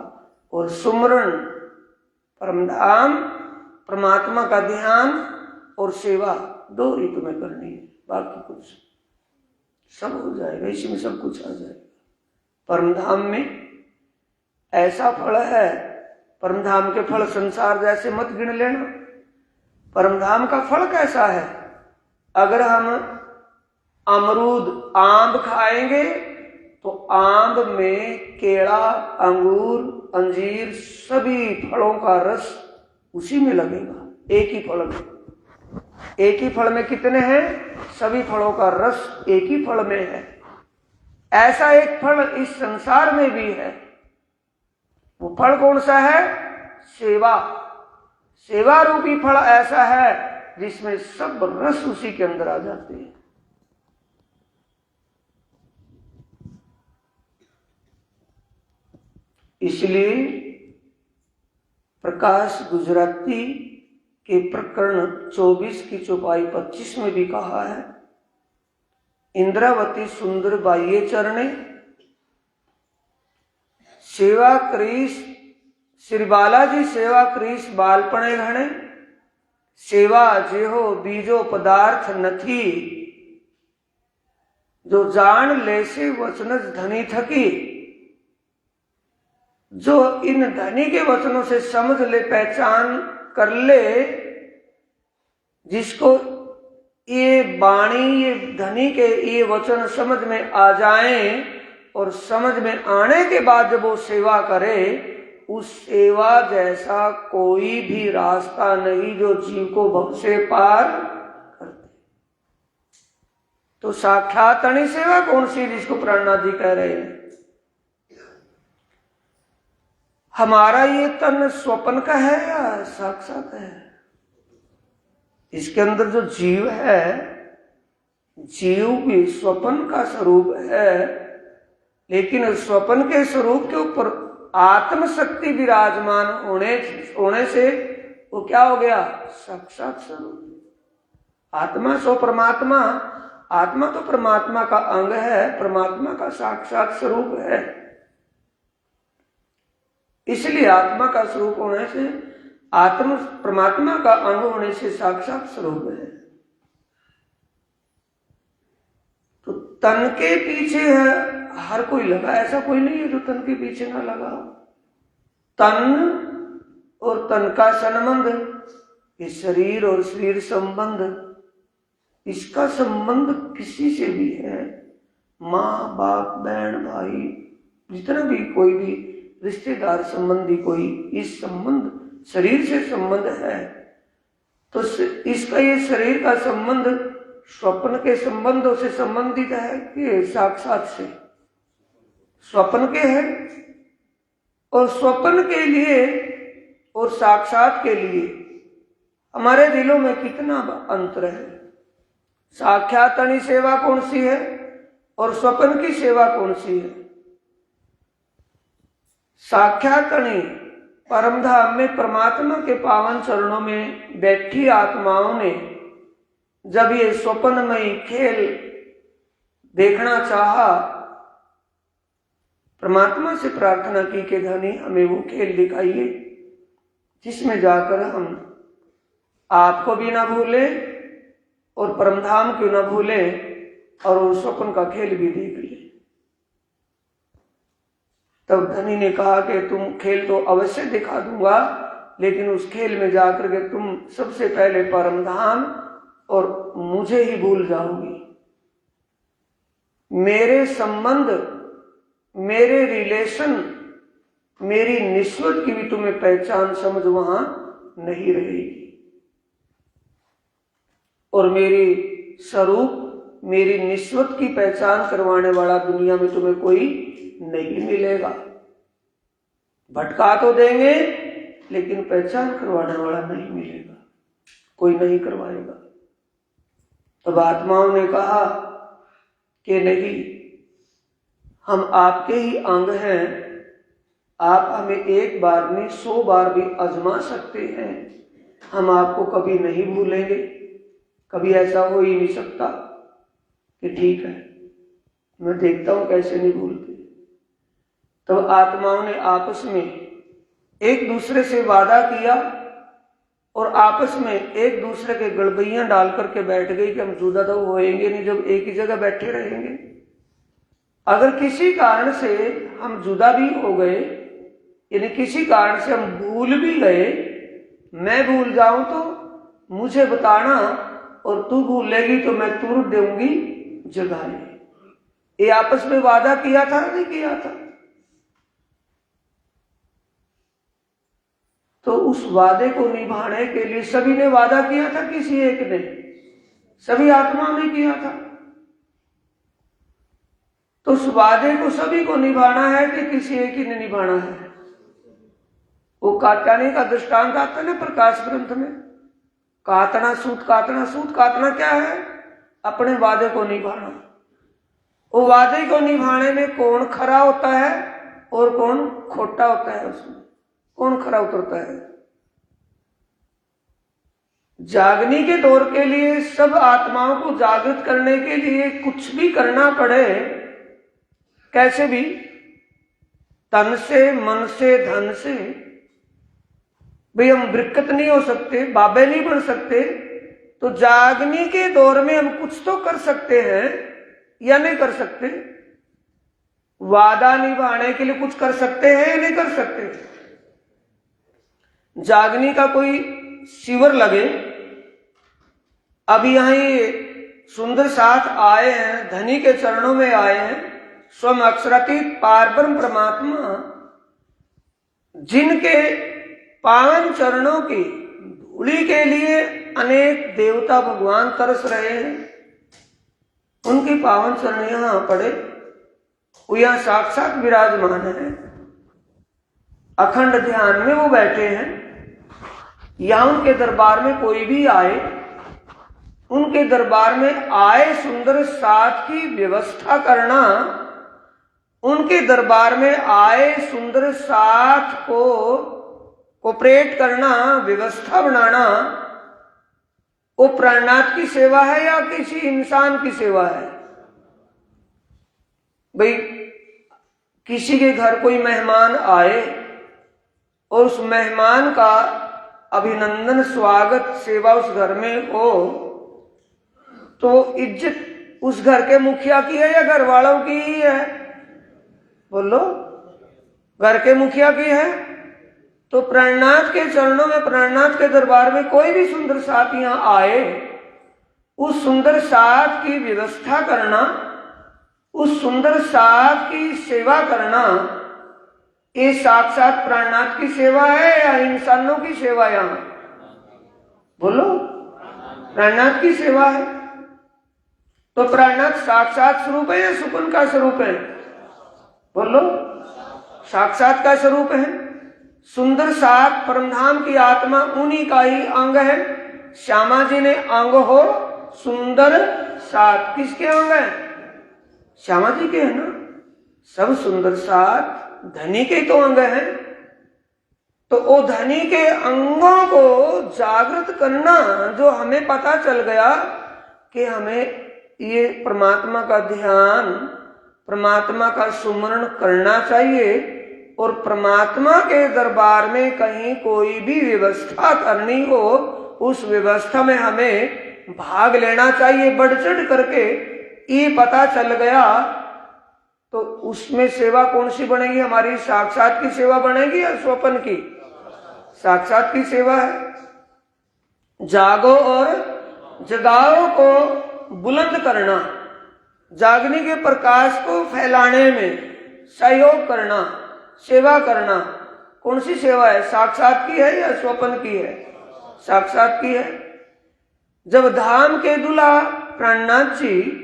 और सुमरण, परमधाम परमात्मा का ध्यान और सेवा दो ही तुम्हें करनी है, बाकी कुछ सब हो जाएगा, इसी में सब कुछ आ जाएगा। परमधाम में ऐसा फल है, परमधाम के फल संसार जैसे मत गिन लेना। परमधाम का फल कैसा है, अगर हम अमरूद आम खाएंगे तो आम में केला, अंगूर, अंजीर सभी फलों का रस उसी में लगेगा, एक ही फल में। एक ही फल में कितने हैं, सभी फलों का रस एक ही फल में है। ऐसा एक फल इस संसार में भी है। वो फल कौन सा है, सेवा। सेवा रूपी फल ऐसा है जिसमें सब रस उसी के अंदर आ जाते हैं। इसलिए प्रकाश गुजराती के प्रकरण 24 की चौपाई 25 में भी कहा है, इंद्रावती सुंदर बाह्य चरणे सेवा करीस, श्री बालाजी सेवा करीस बालपणे घणे, सेवा जेहो बीजो पदार्थ नथी, जो जान लेसे वचनज धनी थकी। जो इन धनी के वचनों से समझ ले, पहचान कर ले, जिसको ये वाणी, ये धनी के ये वचन समझ में आ जाएं और समझ में आने के बाद जब वो सेवा करे, उस सेवा जैसा कोई भी रास्ता नहीं जो जीव को भव से पार करते। तो साक्षातणी सेवा कौन सी, जिसको प्राणनाथ जी कह रहे हैं, हमारा ये तन स्वप्न का है या साक्षात है। इसके अंदर जो जीव है, जीव भी स्वप्न का स्वरूप है, लेकिन स्वप्न के स्वरूप के ऊपर आत्मशक्ति विराजमान होने से वो क्या हो गया, साक्षात स्वरूप। आत्मा सो परमात्मा, आत्मा तो परमात्मा का अंग है, परमात्मा का साक्षात स्वरूप है। इसलिए आत्मा का स्वरूप होने से, आत्मा परमात्मा का अंग होने से साक्षात स्वरूप है। तो तन के पीछे है हर कोई लगा, ऐसा कोई नहीं है जो तन के पीछे ना लगा। तन और तन का संबंध, ये शरीर और शरीर संबंध, इसका संबंध किसी से भी है, माँ बाप बहन भाई, जितना भी कोई भी रिश्तेदार संबंधी कोई, इस संबंध शरीर से संबंध है। तो इसका ये शरीर का संबंध स्वप्न के संबंधों से संबंधित है कि साक्षात से, स्वप्न के है। और स्वप्न के लिए और साक्षात के लिए हमारे दिलों में कितना अंतर है। साक्षातनी सेवा कौन सी है और स्वप्न की सेवा कौन सी है। साक्षातनी परमधाम में परमात्मा के पावन चरणों में बैठी आत्माओं ने जब ये स्वप्नमयी खेल देखना चाहा, परमात्मा से प्रार्थना की कि धनी हमें वो खेल दिखाइए जिसमें जाकर हम आपको भी ना भूले और परमधाम क्यों न भूले और उस स्वप्न का खेल भी देख ले। तब धनी ने कहा कि तुम खेल तो अवश्य दिखा दूंगा, लेकिन उस खेल में जाकर के तुम सबसे पहले परमधाम और मुझे ही भूल जाओगी। मेरे संबंध, मेरे रिलेशन, मेरी निस्बत की भी तुम्हें पहचान समझ वहां नहीं रहेगी, और मेरी स्वरूप, मेरी निस्बत की पहचान करवाने वाला दुनिया में तुम्हें कोई नहीं मिलेगा। भटका तो देंगे लेकिन पहचान करवाने वाला नहीं मिलेगा, कोई नहीं करवाएगा। तब आत्माओं ने कहा कि नहीं, हम आपके ही अंग हैं, आप हमें एक बार नहीं 100 बार भी आजमा सकते हैं, हम आपको कभी नहीं भूलेंगे, कभी ऐसा हो ही नहीं सकता। कि ठीक है, मैं देखता हूं कैसे नहीं भूलते। तो आत्माओं ने आपस में एक दूसरे से वादा किया और आपस में एक दूसरे के गड़बड़ियां डाल करके बैठ गई कि हम जुदा तो होएंगे नहीं जब एक ही जगह बैठे रहेंगे। अगर किसी कारण से हम जुदा भी हो गए, यानी किसी कारण से हम भूल भी गए, मैं भूल जाऊं तो मुझे बताना, और तू भूलेगी तो मैं तुरंत दूंगी जगाने। ये आपस में वादा किया था नहीं किया था? तो उस वादे को निभाने के लिए सभी ने वादा किया था, किसी एक ने? सभी आत्माओं ने किया था। तो उस वादे को सभी को निभाना है कि किसी एक ही ने निभाना है? वो कात्यायनी का दृष्टांत आता है ना प्रकाश ग्रंथ में, कातना सूत कातना। सूत कातना क्या है? अपने वादे को निभाना। वो वादे को निभाने में कौन खरा होता है और कौन खोटा होता है? उसमें कौन खरा उतरता है? जागने के दौर के लिए सब आत्माओं को जागृत करने के लिए कुछ भी करना पड़े, कैसे भी, तन से, मन से, धन से, भाई हम बरकत नहीं हो सकते, बाबे नहीं बन सकते, तो जागने के दौर में हम कुछ तो कर सकते हैं या नहीं कर सकते? वादा निभाने के लिए कुछ कर सकते हैं या नहीं कर सकते? जागने का कोई शिविर लगे, अब यहां ये सुंदर साथ आए हैं, धनी के चरणों में आए हैं, स्वयं अक्षरातीत पारब्रह्म परमात्मा, जिनके पावन चरणों की धूली के लिए अनेक देवता भगवान तरस रहे हैं, उनके पावन चरण यहां पड़े, वो यहां साक्षात विराजमान है, अखंड ध्यान में वो बैठे हैं। यहां उनके दरबार में कोई भी आए, उनके दरबार में आए सुंदर साथ की व्यवस्था करना, उनके दरबार में आए सुंदर साथ को कोऑपरेट करना, व्यवस्था बनाना, वो प्राणनाथ की सेवा है या किसी इंसान की सेवा है? भाई किसी के घर कोई मेहमान आए और उस मेहमान का अभिनंदन, स्वागत, सेवा उस घर में हो, तो इज्जत उस घर के मुखिया की है या घर वालों की ही है? बोलो, घर के मुखिया की है। तो प्राणनाथ के चरणों में, प्राणनाथ के दरबार में कोई भी सुंदर साथ यहां आए, उस सुंदर साथ की व्यवस्था करना, उस सुंदर साथ की सेवा करना, ये साक्षात प्राणनाथ की सेवा है या इंसानों की सेवा? यहां बोलो, प्राणनाथ की सेवा है। तो प्राणनाथ साक्षात स्वरूप है या सुकन का स्वरूप है? बोलो, साक्षात का स्वरूप है। सुंदर साथ परमधाम की आत्मा उन्हीं का ही अंग है। श्यामा जी ने अंग हो सुंदर साथ, किसके अंग है? श्यामा जी के है ना। सब सुंदर साथ धनी के तो अंग है। तो वो धनी के अंगों को जागृत करना, जो हमें पता चल गया कि हमें ये परमात्मा का ध्यान, परमात्मा का सुमरण करना चाहिए, और परमात्मा के दरबार में कहीं कोई भी व्यवस्था करनी हो, उस व्यवस्था में हमें भाग लेना चाहिए बढ़ चढ़ करके, ये पता चल गया तो उसमें सेवा कौन सी बनेगी हमारी? साक्षात की सेवा बनेगी या स्वप्न की? साक्षात की सेवा है। जागो और जगाओ को बुलंद करना, जागने के प्रकाश को फैलाने में सहयोग करना, सेवा करना। कौन सी सेवा है? साक्षात की है या स्वप्न की है? साक्षात की है। जब धाम के दूल्हा प्राणनाथ जी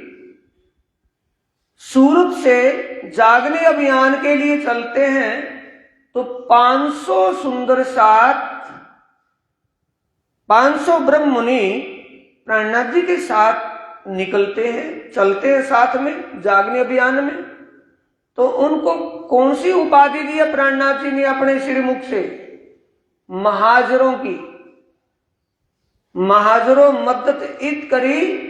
सूरत से जागने अभियान के लिए चलते हैं तो 500 सुंदर साथ 500 ब्रह्म मुनि प्राणनाथ जी के साथ निकलते हैं, चलते हैं साथ में जागने अभियान में। तो उनको कौन सी उपाधि दी है प्राणनाथ जी ने अपने श्रीमुख से? महाजरों की। महाजरों मदद इत करी,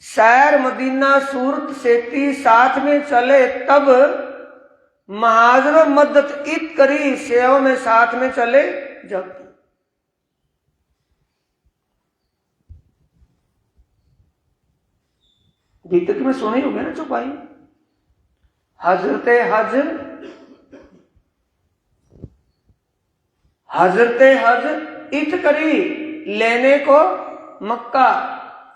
सैर मदीना सूरत सेती साथ में चले तब, महाजरों मदद इत करी सेवा में साथ में चले जब। गीतक में सुने हो गए ना चौपाई, हजरते हज इत करी लेने को मक्का,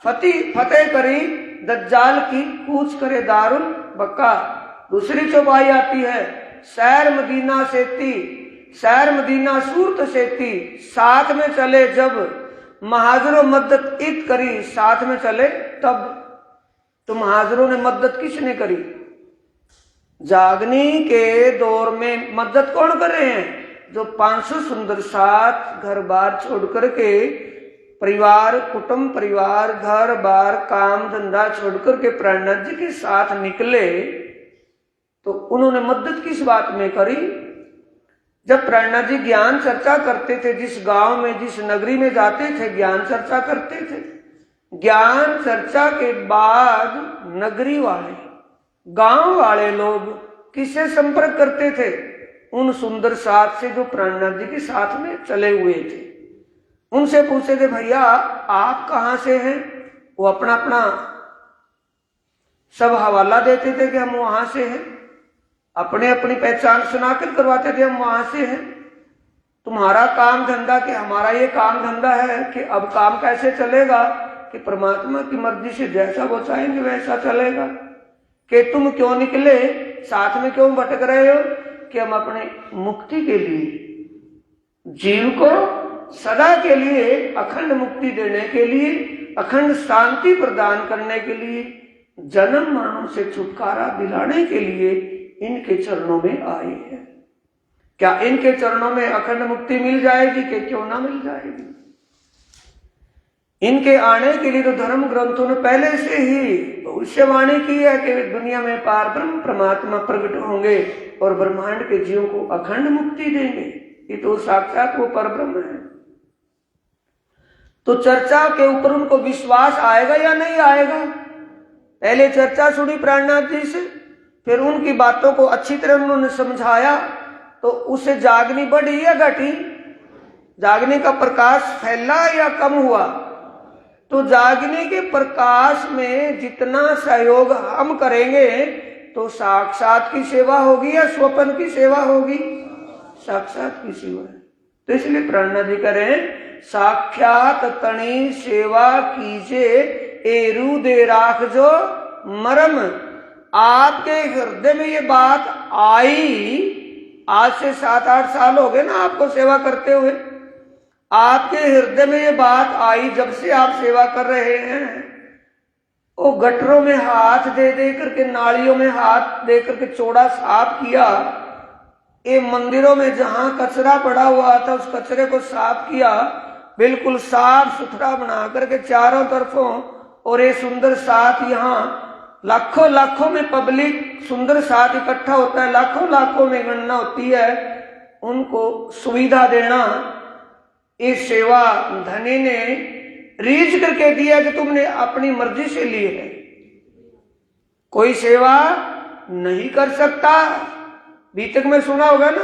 फतेह करी दज्जाल की कूच करे दारुल बक्का। दूसरी चौपाई आती है, सैर मदीना सेती, सैर मदीना सूरत सेती साथ में चले जब, महाजरों मदद इत करी साथ में चले तब। तो महाजरों ने मदद किसने करी? जागने के दौर में मदद कौन कर रहे हैं? जो 500 सुंदर साथ घर बार छोड़ करके, परिवार कुटुंब परिवार घर बार काम धंधा छोड़ करके प्राणनाथ जी के साथ निकले। तो उन्होंने मदद किस बात में करी? जब प्राणनाथ जी ज्ञान चर्चा करते थे, जिस गांव में जिस नगरी में जाते थे ज्ञान चर्चा करते थे, ज्ञान चर्चा के बाद नगरी वाले गांव वाले लोग किससे संपर्क करते थे? उन सुंदर साथ से जो प्राणनाथ जी के साथ में चले हुए थे। उनसे पूछते थे, भैया आप कहां से हैं? वो अपना अपना सब हवाला देते थे कि हम वहां से हैं, अपने अपनी पहचान सुनाकर करवाते थे हम वहां से हैं। तुम्हारा काम धंधा कि हमारा ये काम धंधा है कि अब काम कैसे चलेगा कि परमात्मा की मर्जी से जैसा वो चाहेंगे वैसा चलेगा। कि तुम क्यों निकले, साथ में क्यों भटक रहे हो? कि हम अपने मुक्ति के लिए, जीव को सदा के लिए अखंड मुक्ति देने के लिए, अखंड शांति प्रदान करने के लिए, जन्म मरणों से छुटकारा दिलाने के लिए इनके चरणों में आए हैं। क्या इनके चरणों में अखंड मुक्ति मिल जाएगी कि क्यों ना मिल जाएगी? इनके आने के लिए तो धर्म ग्रंथों ने पहले से ही भविष्यवाणी की है कि दुनिया में पार ब्रह्म परमात्मा प्रकट होंगे और ब्रह्मांड के जीवों को अखंड मुक्ति देंगे। ये तो साक्षात वो पर ब्रह्म है। तो चर्चा के ऊपर उनको विश्वास आएगा या नहीं आएगा? पहले चर्चा सुनी प्राणनाथ जी से, फिर उनकी बातों को अच्छी तरह उन्होंने समझाया, तो उससे जागनी बढ़ी या घटी? जागने का प्रकाश फैला या कम हुआ? तो जागने के प्रकाश में जितना सहयोग हम करेंगे तो साक्षात की सेवा होगी या स्वप्न की सेवा होगी? साक्षात की सेवा है। तो इसलिए प्राणनाथ जी कह रहे हैं, साक्षात तणी सेवा कीजे एरू दे राख जो मरम। आपके हृदय में ये बात आई, आज से 7-8 साल हो गए ना आपको सेवा करते हुए। आपके हृदय में ये बात आई जब से आप सेवा कर रहे हैं। वो गटरों में हाथ दे दे करके, नालियों में हाथ दे करके चौड़ा साफ किया। ये मंदिरों में जहां कचरा पड़ा हुआ था उस कचरे को साफ किया, बिल्कुल साफ सुथरा बना करके चारों तरफों। और ये सुंदर साथ यहाँ लाखों लाखों में पब्लिक सुंदर साथ इकट्ठा होता है, लाखों लाखों में गणना होती है, उनको सुविधा देना ये सेवा धनी ने रीझ करके दिया कि तुमने अपनी मर्जी से ली है। कोई सेवा नहीं कर सकता। बीतक में सुना होगा ना,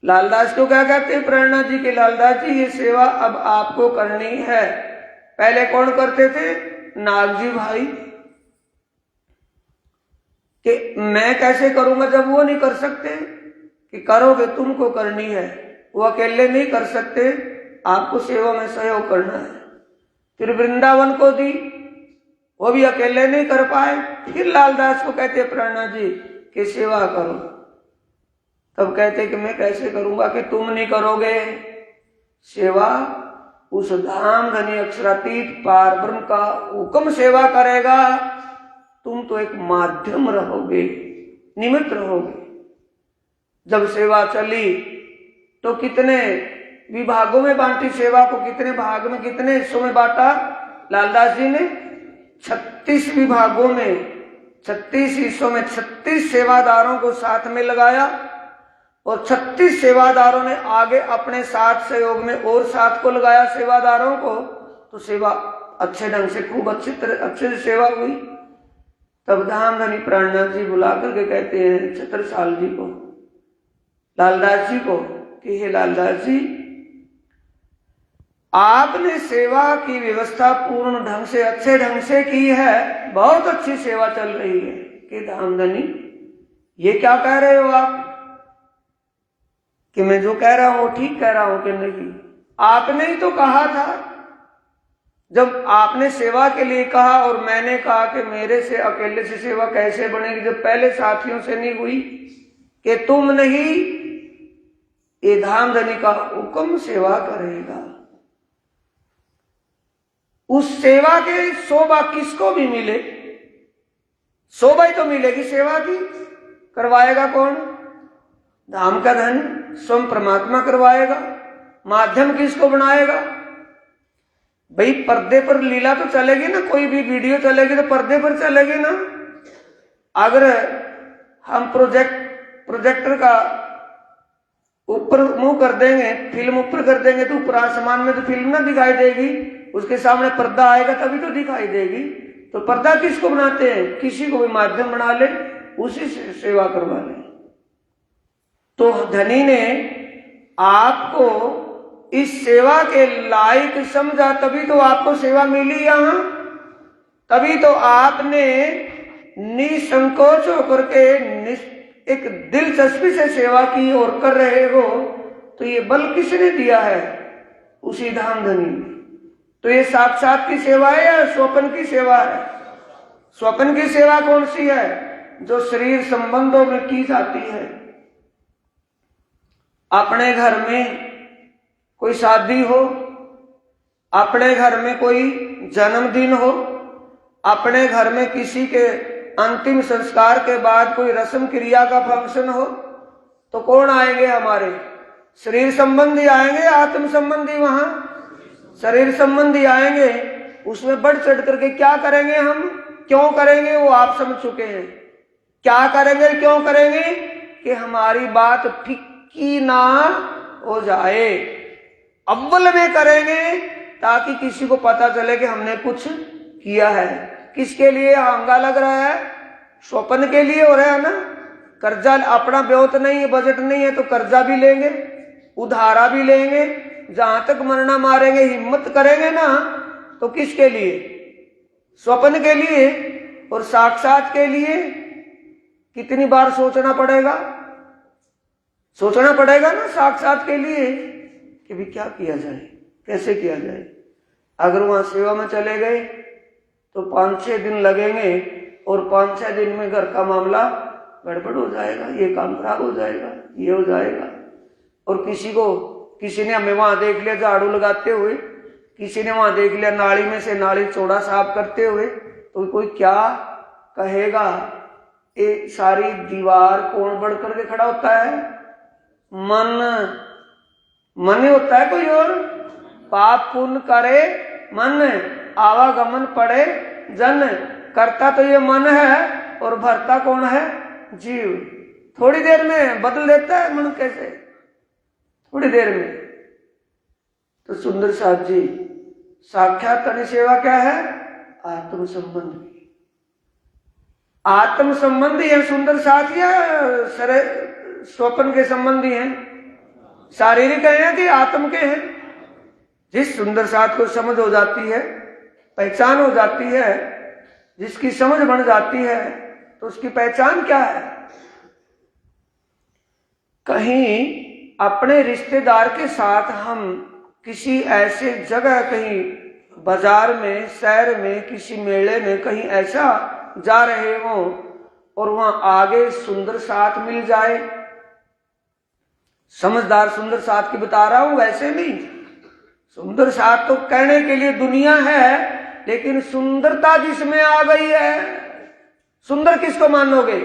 लालदास को क्या कहते हैं प्रेरणा जी के, लालदास जी ये सेवा अब आपको करनी है। पहले कौन करते थे? नागजी भाई। कि मैं कैसे करूंगा जब वो नहीं कर सकते? कि करोगे, तुमको करनी है, वो अकेले नहीं कर सकते, आपको सेवा में सहयोग करना है। फिर वृंदावन को दी, वो भी अकेले नहीं कर पाए। फिर लालदास को कहते प्रेरणा जी कि सेवा करो। तब कहते कि मैं कैसे करूंगा? कि तुम नहीं करोगे सेवा, उस धाम धनी अक्षरातीत पार ब्रह्म का हुक्म सेवा करेगा। तुम तो एक माध्यम रहोगे, निमित्त रहोगे। जब सेवा चली तो कितने विभागों में बांटी सेवा को? कितने भाग में, कितने हिस्सों में बांटा? लालदास जी ने 36 विभागों में, 36 हिस्सों में 36 सेवादारों को साथ में लगाया और 36 सेवादारों ने आगे अपने साथ सहयोग में और साथ को लगाया सेवादारों को। तो सेवा अच्छे ढंग से, खूब अच्छे से सेवा हुई। तब धाम धनी प्रेरणा जी बुला करके कहते हैं छत्रसाल जी को, लालदास जी को, कि हे लालदास जी, आपने सेवा की व्यवस्था पूर्ण ढंग से, अच्छे ढंग से की है, बहुत अच्छी सेवा चल रही है। कि धाम धनी ये क्या कह रहे हो आप? कि मैं जो कह रहा हूं ठीक कह रहा हूं कि नहीं? आपने ही तो कहा था, जब आपने सेवा के लिए कहा और मैंने कहा कि मेरे से अकेले से सेवा कैसे बनेगी जब पहले साथियों से नहीं हुई, कि तुम नहीं, ये धाम धनी का हुक्म सेवा करेगा। उस सेवा के शोभा किसको भी मिले, शोभा ही तो मिलेगी सेवा की। करवाएगा कौन? धाम का धन स्वयं परमात्मा करवाएगा। माध्यम किसको बनाएगा? भाई पर्दे पर लीला तो चलेगी ना, कोई भी वीडियो चलेगी तो पर्दे पर चलेगी ना। अगर हम प्रोजेक्टर का ऊपर मुंह कर देंगे, फिल्म ऊपर कर देंगे तो ऊपर आसमान में तो फिल्म ना दिखाई देगी, उसके सामने पर्दा आएगा तभी तो दिखाई देगी। तो पर्दा किसको बनाते हैं? किसी को भी माध्यम बना ले, उसी से सेवा करवा ले। तो धनी ने आपको इस सेवा के लायक समझा, तभी तो आपको सेवा मिली यहां, तभी तो आपने निसंकोच होकर के एक दिलचस्पी से सेवा की और कर रहे हो। तो ये बल किसने दिया है? उसी धाम धनी ने। तो ये साक्षात की सेवा है या स्वप्न की सेवा है? स्वप्न की सेवा कौन सी है? जो शरीर संबंधों में की जाती है। अपने घर में कोई शादी हो, अपने घर में कोई जन्मदिन हो, अपने घर में किसी के अंतिम संस्कार के बाद कोई रस्म क्रिया का फंक्शन हो, तो कौन आएंगे? हमारे शरीर संबंधी आएंगे, आत्म संबंधी? वहां शरीर संबंधी आएंगे। उसमें बढ़ चढ़ करके क्या करेंगे हम, क्यों करेंगे, वो आप समझ चुके हैं। क्या करेंगे, क्यों करेंगे? कि हमारी बात फिक्की ना हो जाए। अव्वल में करेंगे ताकि किसी को पता चले कि हमने कुछ किया है। किसके लिए हंगा लग रहा है? स्वप्न के लिए हो रहा है ना। कर्जा अपना ब्योत नहीं है, बजट नहीं है तो कर्जा भी लेंगे, उधारा भी लेंगे, जहां तक मरना मारेंगे, हिम्मत करेंगे ना। तो किसके लिए? स्वप्न के लिए। और साक्षात के लिए कितनी बार सोचना पड़ेगा? सोचना पड़ेगा ना साक्षात के लिए कि भी क्या किया जाए, कैसे किया जाए। अगर वहां सेवा में चले गए तो 5-6 दिन लगेंगे और 5-6 दिन में घर का मामला गड़बड़ हो जाएगा, ये काम खराब हो जाएगा, ये हो जाएगा। और किसी ने हमें वहां देख लिया झाड़ू लगाते हुए, किसी ने वहां देख लिया नाली में से नाली चौड़ा साफ करते हुए, तो कोई क्या कहेगा। ये सारी दीवार कौन बढ़ करके खड़ा होता है? मन ही होता है। कोई और पाप पुण्य करे मन, आवागमन पड़े जन। करता तो ये मन है और भरता कौन है? जीव। थोड़ी देर में बदल देता है मन, कैसे? थोड़ी देर में। तो सुंदर साहब जी, साक्षात करनी सेवा क्या है? आत्म संबंध। आत्म संबंधी है सुंदर साथ या स्वप्न के संबंधी हैं? शारीरिक हैं कि आत्म के हैं। जिस सुंदर साथ को समझ हो जाती है, पहचान हो जाती है, जिसकी समझ बन जाती है, तो उसकी पहचान क्या है? कहीं अपने रिश्तेदार के साथ हम किसी ऐसे जगह, कहीं बाजार में, शहर में, किसी मेले में, कहीं ऐसा जा रहे हो और वहां आगे सुंदर साथ मिल जाए, समझदार सुंदर साथ की बता रहा हूं, वैसे नहीं। सुंदर साथ तो कहने के लिए दुनिया है, लेकिन सुंदरता जिसमें आ गई है, सुंदर किसको मानोगे?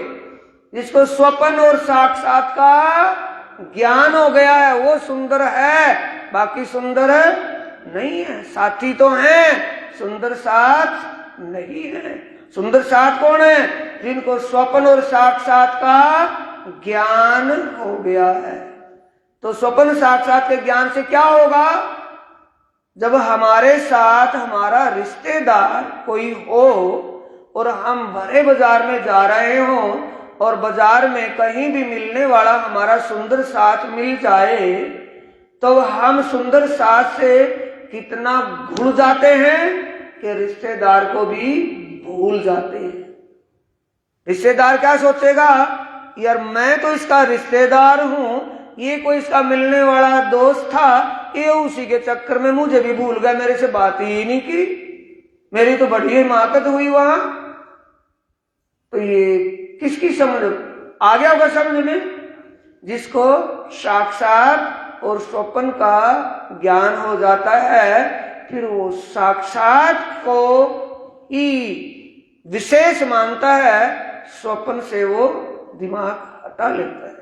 जिसको स्वप्न और साक्षात का ज्ञान हो गया है, वो सुंदर है, बाकी सुंदर नहीं है। साथी तो हैं, सुंदर साथ नहीं है। सुंदर साथ कौन है? जिनको स्वप्न और साक्षात का ज्ञान हो गया है। तो स्वप्न साक्षात के ज्ञान से क्या होगा? जब हमारे साथ हमारा रिश्तेदार कोई हो और हम भरे बाजार में जा रहे हो और बाजार में कहीं भी मिलने वाला हमारा सुंदर साथ मिल जाए, तो हम सुंदर साथ से कितना घुल जाते हैं कि रिश्तेदार को भी भूल जाते हैं। रिश्तेदार क्या सोचेगा? यार मैं तो इसका रिश्तेदार हूं, ये कोई इसका मिलने वाला दोस्त था, ये उसी के चक्कर में मुझे भी भूल गया, मेरे से बात ही नहीं की, मेरी तो बड़ी हिमाकत हुई वहां। तो ये किसकी समझ आ गया होगा समझ में? जिसको साक्षात और स्वप्न का ज्ञान हो जाता है, फिर वो साक्षात को ही विशेष मानता है, स्वप्न से वो दिमाग हटा लेता है।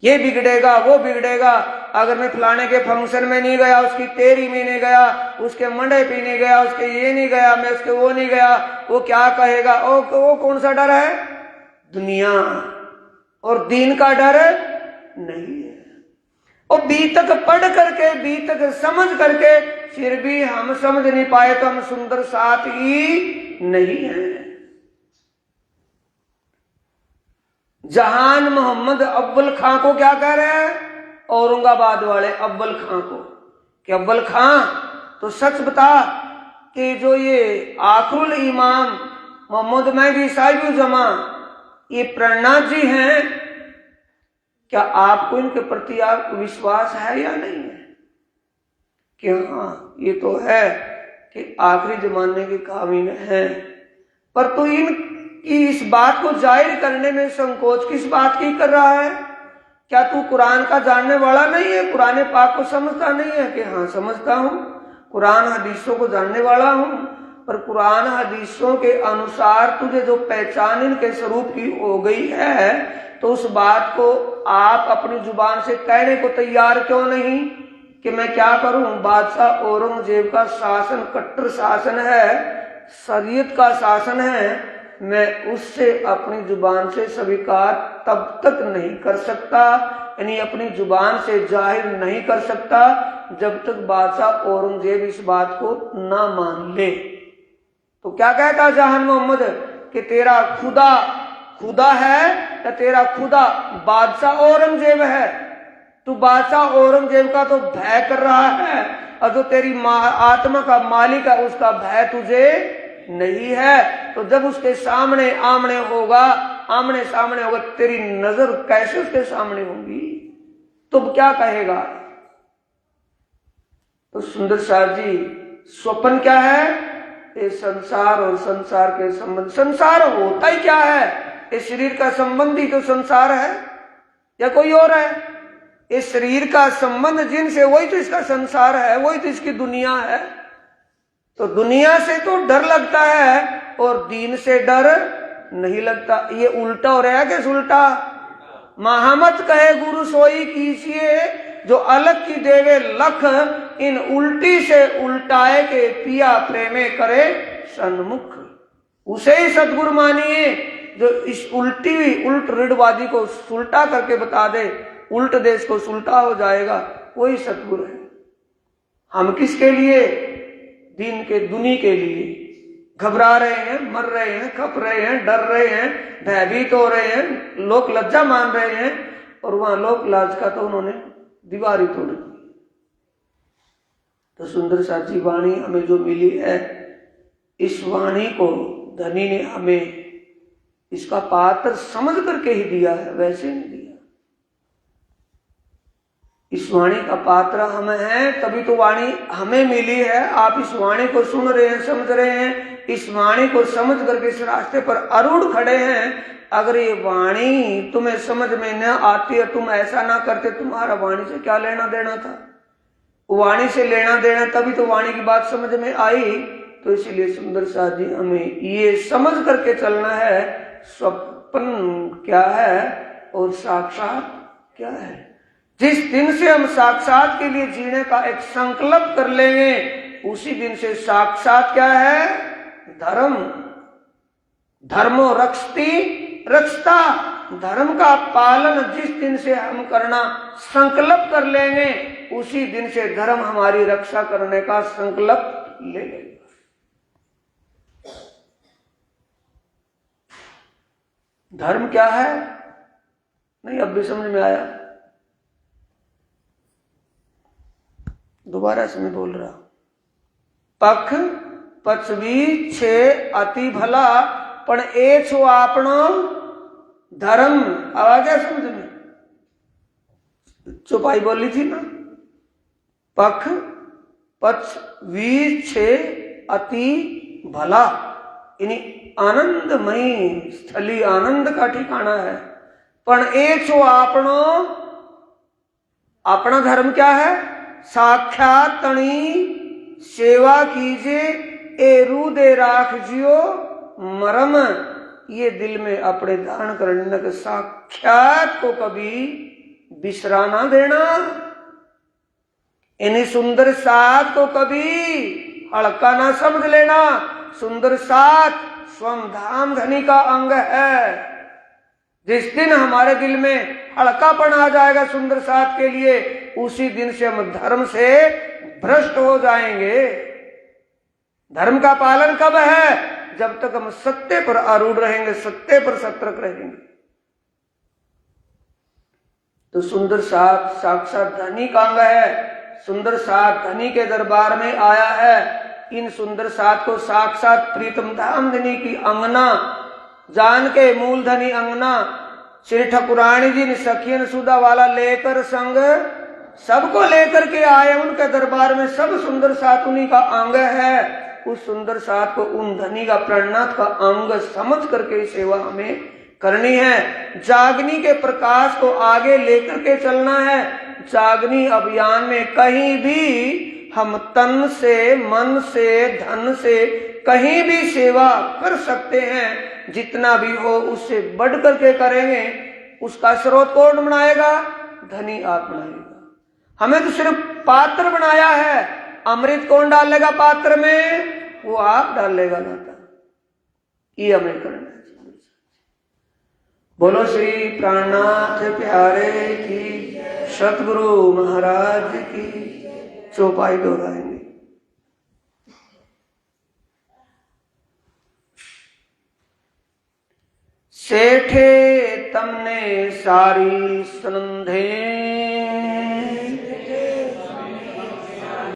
ये बिगड़ेगा, वो बिगड़ेगा, अगर मैं फलाने के फंक्शन में नहीं गया, उसकी तेरी में नहीं गया, उसके मंडे पे नहीं गया, उसके ये नहीं गया, मैं उसके वो नहीं गया, वो क्या कहेगा? वो कौन सा डर है? दुनिया और दीन का डर नहीं है। और बीतक पढ़ करके, बीतक समझ करके, फिर भी हम समझ नहीं पाए तो हम सुंदर साथ ही नहीं है। जहान मोहम्मद अव्वल खां को क्या कह रहे हैं? औरंगाबाद वाले अव्वल खां को, कि अव्वल खां तो सच बता कि जो ये आखिरुल इमाम मोहम्मद महदी साहिब जमा ये प्रणनाथ जी हैं, क्या आपको इनके प्रति आपको विश्वास है या नहीं है? कि हाँ ये तो है कि आखिरी जमाने के कामिल हैं, पर तो इनकी इस बात को जाहिर करने में संकोच किस बात की कर रहा है? क्या तू कुरान का जानने वाला नहीं है? कुरान पाक को समझता नहीं है? कि हाँ समझता हूं, कुरान हदीसों को जानने वाला हूं, पर कुरान हदीसों के अनुसार तुझे जो पहचान इनके स्वरूप की हो गई है, तो उस बात को आप अपनी जुबान से कहने को तैयार क्यों नहीं कि मैं क्या करूं? बादशाह औरंगजेब का शासन कट्टर शासन है, शरीयत का शासन है, मैं उससे अपनी जुबान से स्वीकार तब तक नहीं कर सकता, यानी अपनी जुबान से जाहिर नहीं कर सकता जब तक बादशाह औरंगजेब इस बात को ना मान ले। तो क्या कहता जहान मोहम्मद कि तेरा खुदा खुदा है या तेरा खुदा बादशाह औरंगजेब है? तू बादशाह औरंगजेब का तो भय कर रहा है, और जो तेरी आत्मा का मालिक है उसका भय तुझे नहीं है। तो जब उसके सामने आमने होगा, आमने सामने होगा, तेरी नजर कैसे उसके सामने होगी? तुम क्या कहेगा? तो सुंदर साहब जी, स्वप्न क्या है? ये संसार और संसार के संबंध। संसार होता ही क्या है? इस शरीर का संबंध ही तो संसार है, या कोई और है? इस शरीर का संबंध जिनसे, वही तो इसका संसार है, वही तो इसकी दुनिया है। तो दुनिया से तो डर लगता है और दीन से डर नहीं लगता। ये उल्टा हो रहा है कि उल्टा? महामत कहे गुरु सोई कीजिए, जो अलग की देवे लख, इन उल्टी से उल्टाए के पिया प्रेमे करे सन्मुख। उसे ही सदगुरु मानिए जो इस उल्ट ऋणवादी को सुलटा करके बता दे, उल्ट देश को सुलटा हो जाएगा, वही सतगुरु है। हम किसके लिए? दीन के दुनी के लिए घबरा रहे हैं, मर रहे हैं, खप रहे हैं, डर रहे हैं, भयभीत हो रहे हैं, लोग लज्जा मान रहे हैं, और वहां लोक लाज का तो उन्होंने दीवार ही तोड़ दी। तो सुंदर साची वाणी हमें जो मिली है, इस वाणी को धनी ने हमें इसका पात्र समझ करके ही दिया है, वैसे नहीं दिया। इस वाणी का पात्र हम हैं, तभी तो वाणी हमें मिली है। आप इस वाणी को सुन रहे हैं, समझ रहे हैं, इस वाणी को समझ करके इस रास्ते पर अरूढ़ खड़े हैं। अगर ये वाणी तुम्हें समझ में न आती है, तुम ऐसा ना करते, तुम्हारा वाणी से क्या लेना देना था? वाणी से लेना देना, तभी तो वाणी की बात समझ में आई। तो इसीलिए सुंदर साथ जी हमें ये समझ करके चलना है, स्वप्न क्या है और साक्षात क्या है। जिस दिन से हम साक्षात के लिए जीने का एक संकल्प कर लेंगे, उसी दिन से साक्षात क्या है? धर्म। धर्मो रक्षति रक्षता। धर्म का पालन जिस दिन से हम करना संकल्प कर लेंगे, उसी दिन से धर्म हमारी रक्षा करने का संकल्प ले लेगा। धर्म क्या है? नहीं, अब भी समझ में आया? दोबारा से मैं बोल रहा हूं। पख पचवी छे अति भला, पण ए छो आपनो धर्म। आवाज है समझ में? चौपाई बोली थी ना, पख पचवी छे अति भला, यानी आनंदमयी स्थली, आनंद का ठिकाना है। पण ए छो आपनो, अपना धर्म क्या है? साक्षात तणी सेवा कीजिए, ए दे राख जियो मरम। ये दिल में अपने धारण करने के साक्षात को कभी बिसरा ना देना, इन्हीं सुंदर साथ को कभी हल्का ना समझ लेना। सुंदर साथ स्वयं धाम धनी का अंग है। जिस दिन हमारे दिल में हल्कापन आ जाएगा सुंदर साथ के लिए, उसी दिन से हम धर्म से भ्रष्ट हो जाएंगे। धर्म का पालन कब है? जब तक हम सत्य पर आरूढ़ रहेंगे, सत्य पर सतर्क रहेंगे। तो सुंदर साथ साक्षात धनी का अंग है। सुंदर साथ धनी के दरबार में आया है। इन सुंदर साथ को साक्षात प्रीतम धाम धनी की अंगना जान के, मूल धनी अंगना श्री ठकुरानी जी ने सखियन सुधा वाला लेकर संग सबको लेकर के आए उनके दरबार में। सब सुंदर साथ उन्हीं का अंग है। उस सुंदर साथ को, उन धनी का प्रणनाथ का अंग समझ करके सेवा हमें करनी है। जागनी के प्रकाश को आगे लेकर के चलना है। जागनी अभियान में कहीं भी हम तन से, मन से, धन से कहीं भी सेवा कर सकते हैं। जितना भी हो उससे बढ़ करके करेंगे। उसका स्रोत कौन बनाएगा? धनी आप बनाएगा। हमें तो सिर्फ पात्र बनाया है, अमृत कौन डालेगा पात्र में? वो आप डालेगा दाता। ये हमें करना है। बोलो श्री प्राणनाथ प्यारे की, सतगुरु महाराज की। चौपाई दोहराएंगे। सेठे तमने सारी सुनंधे,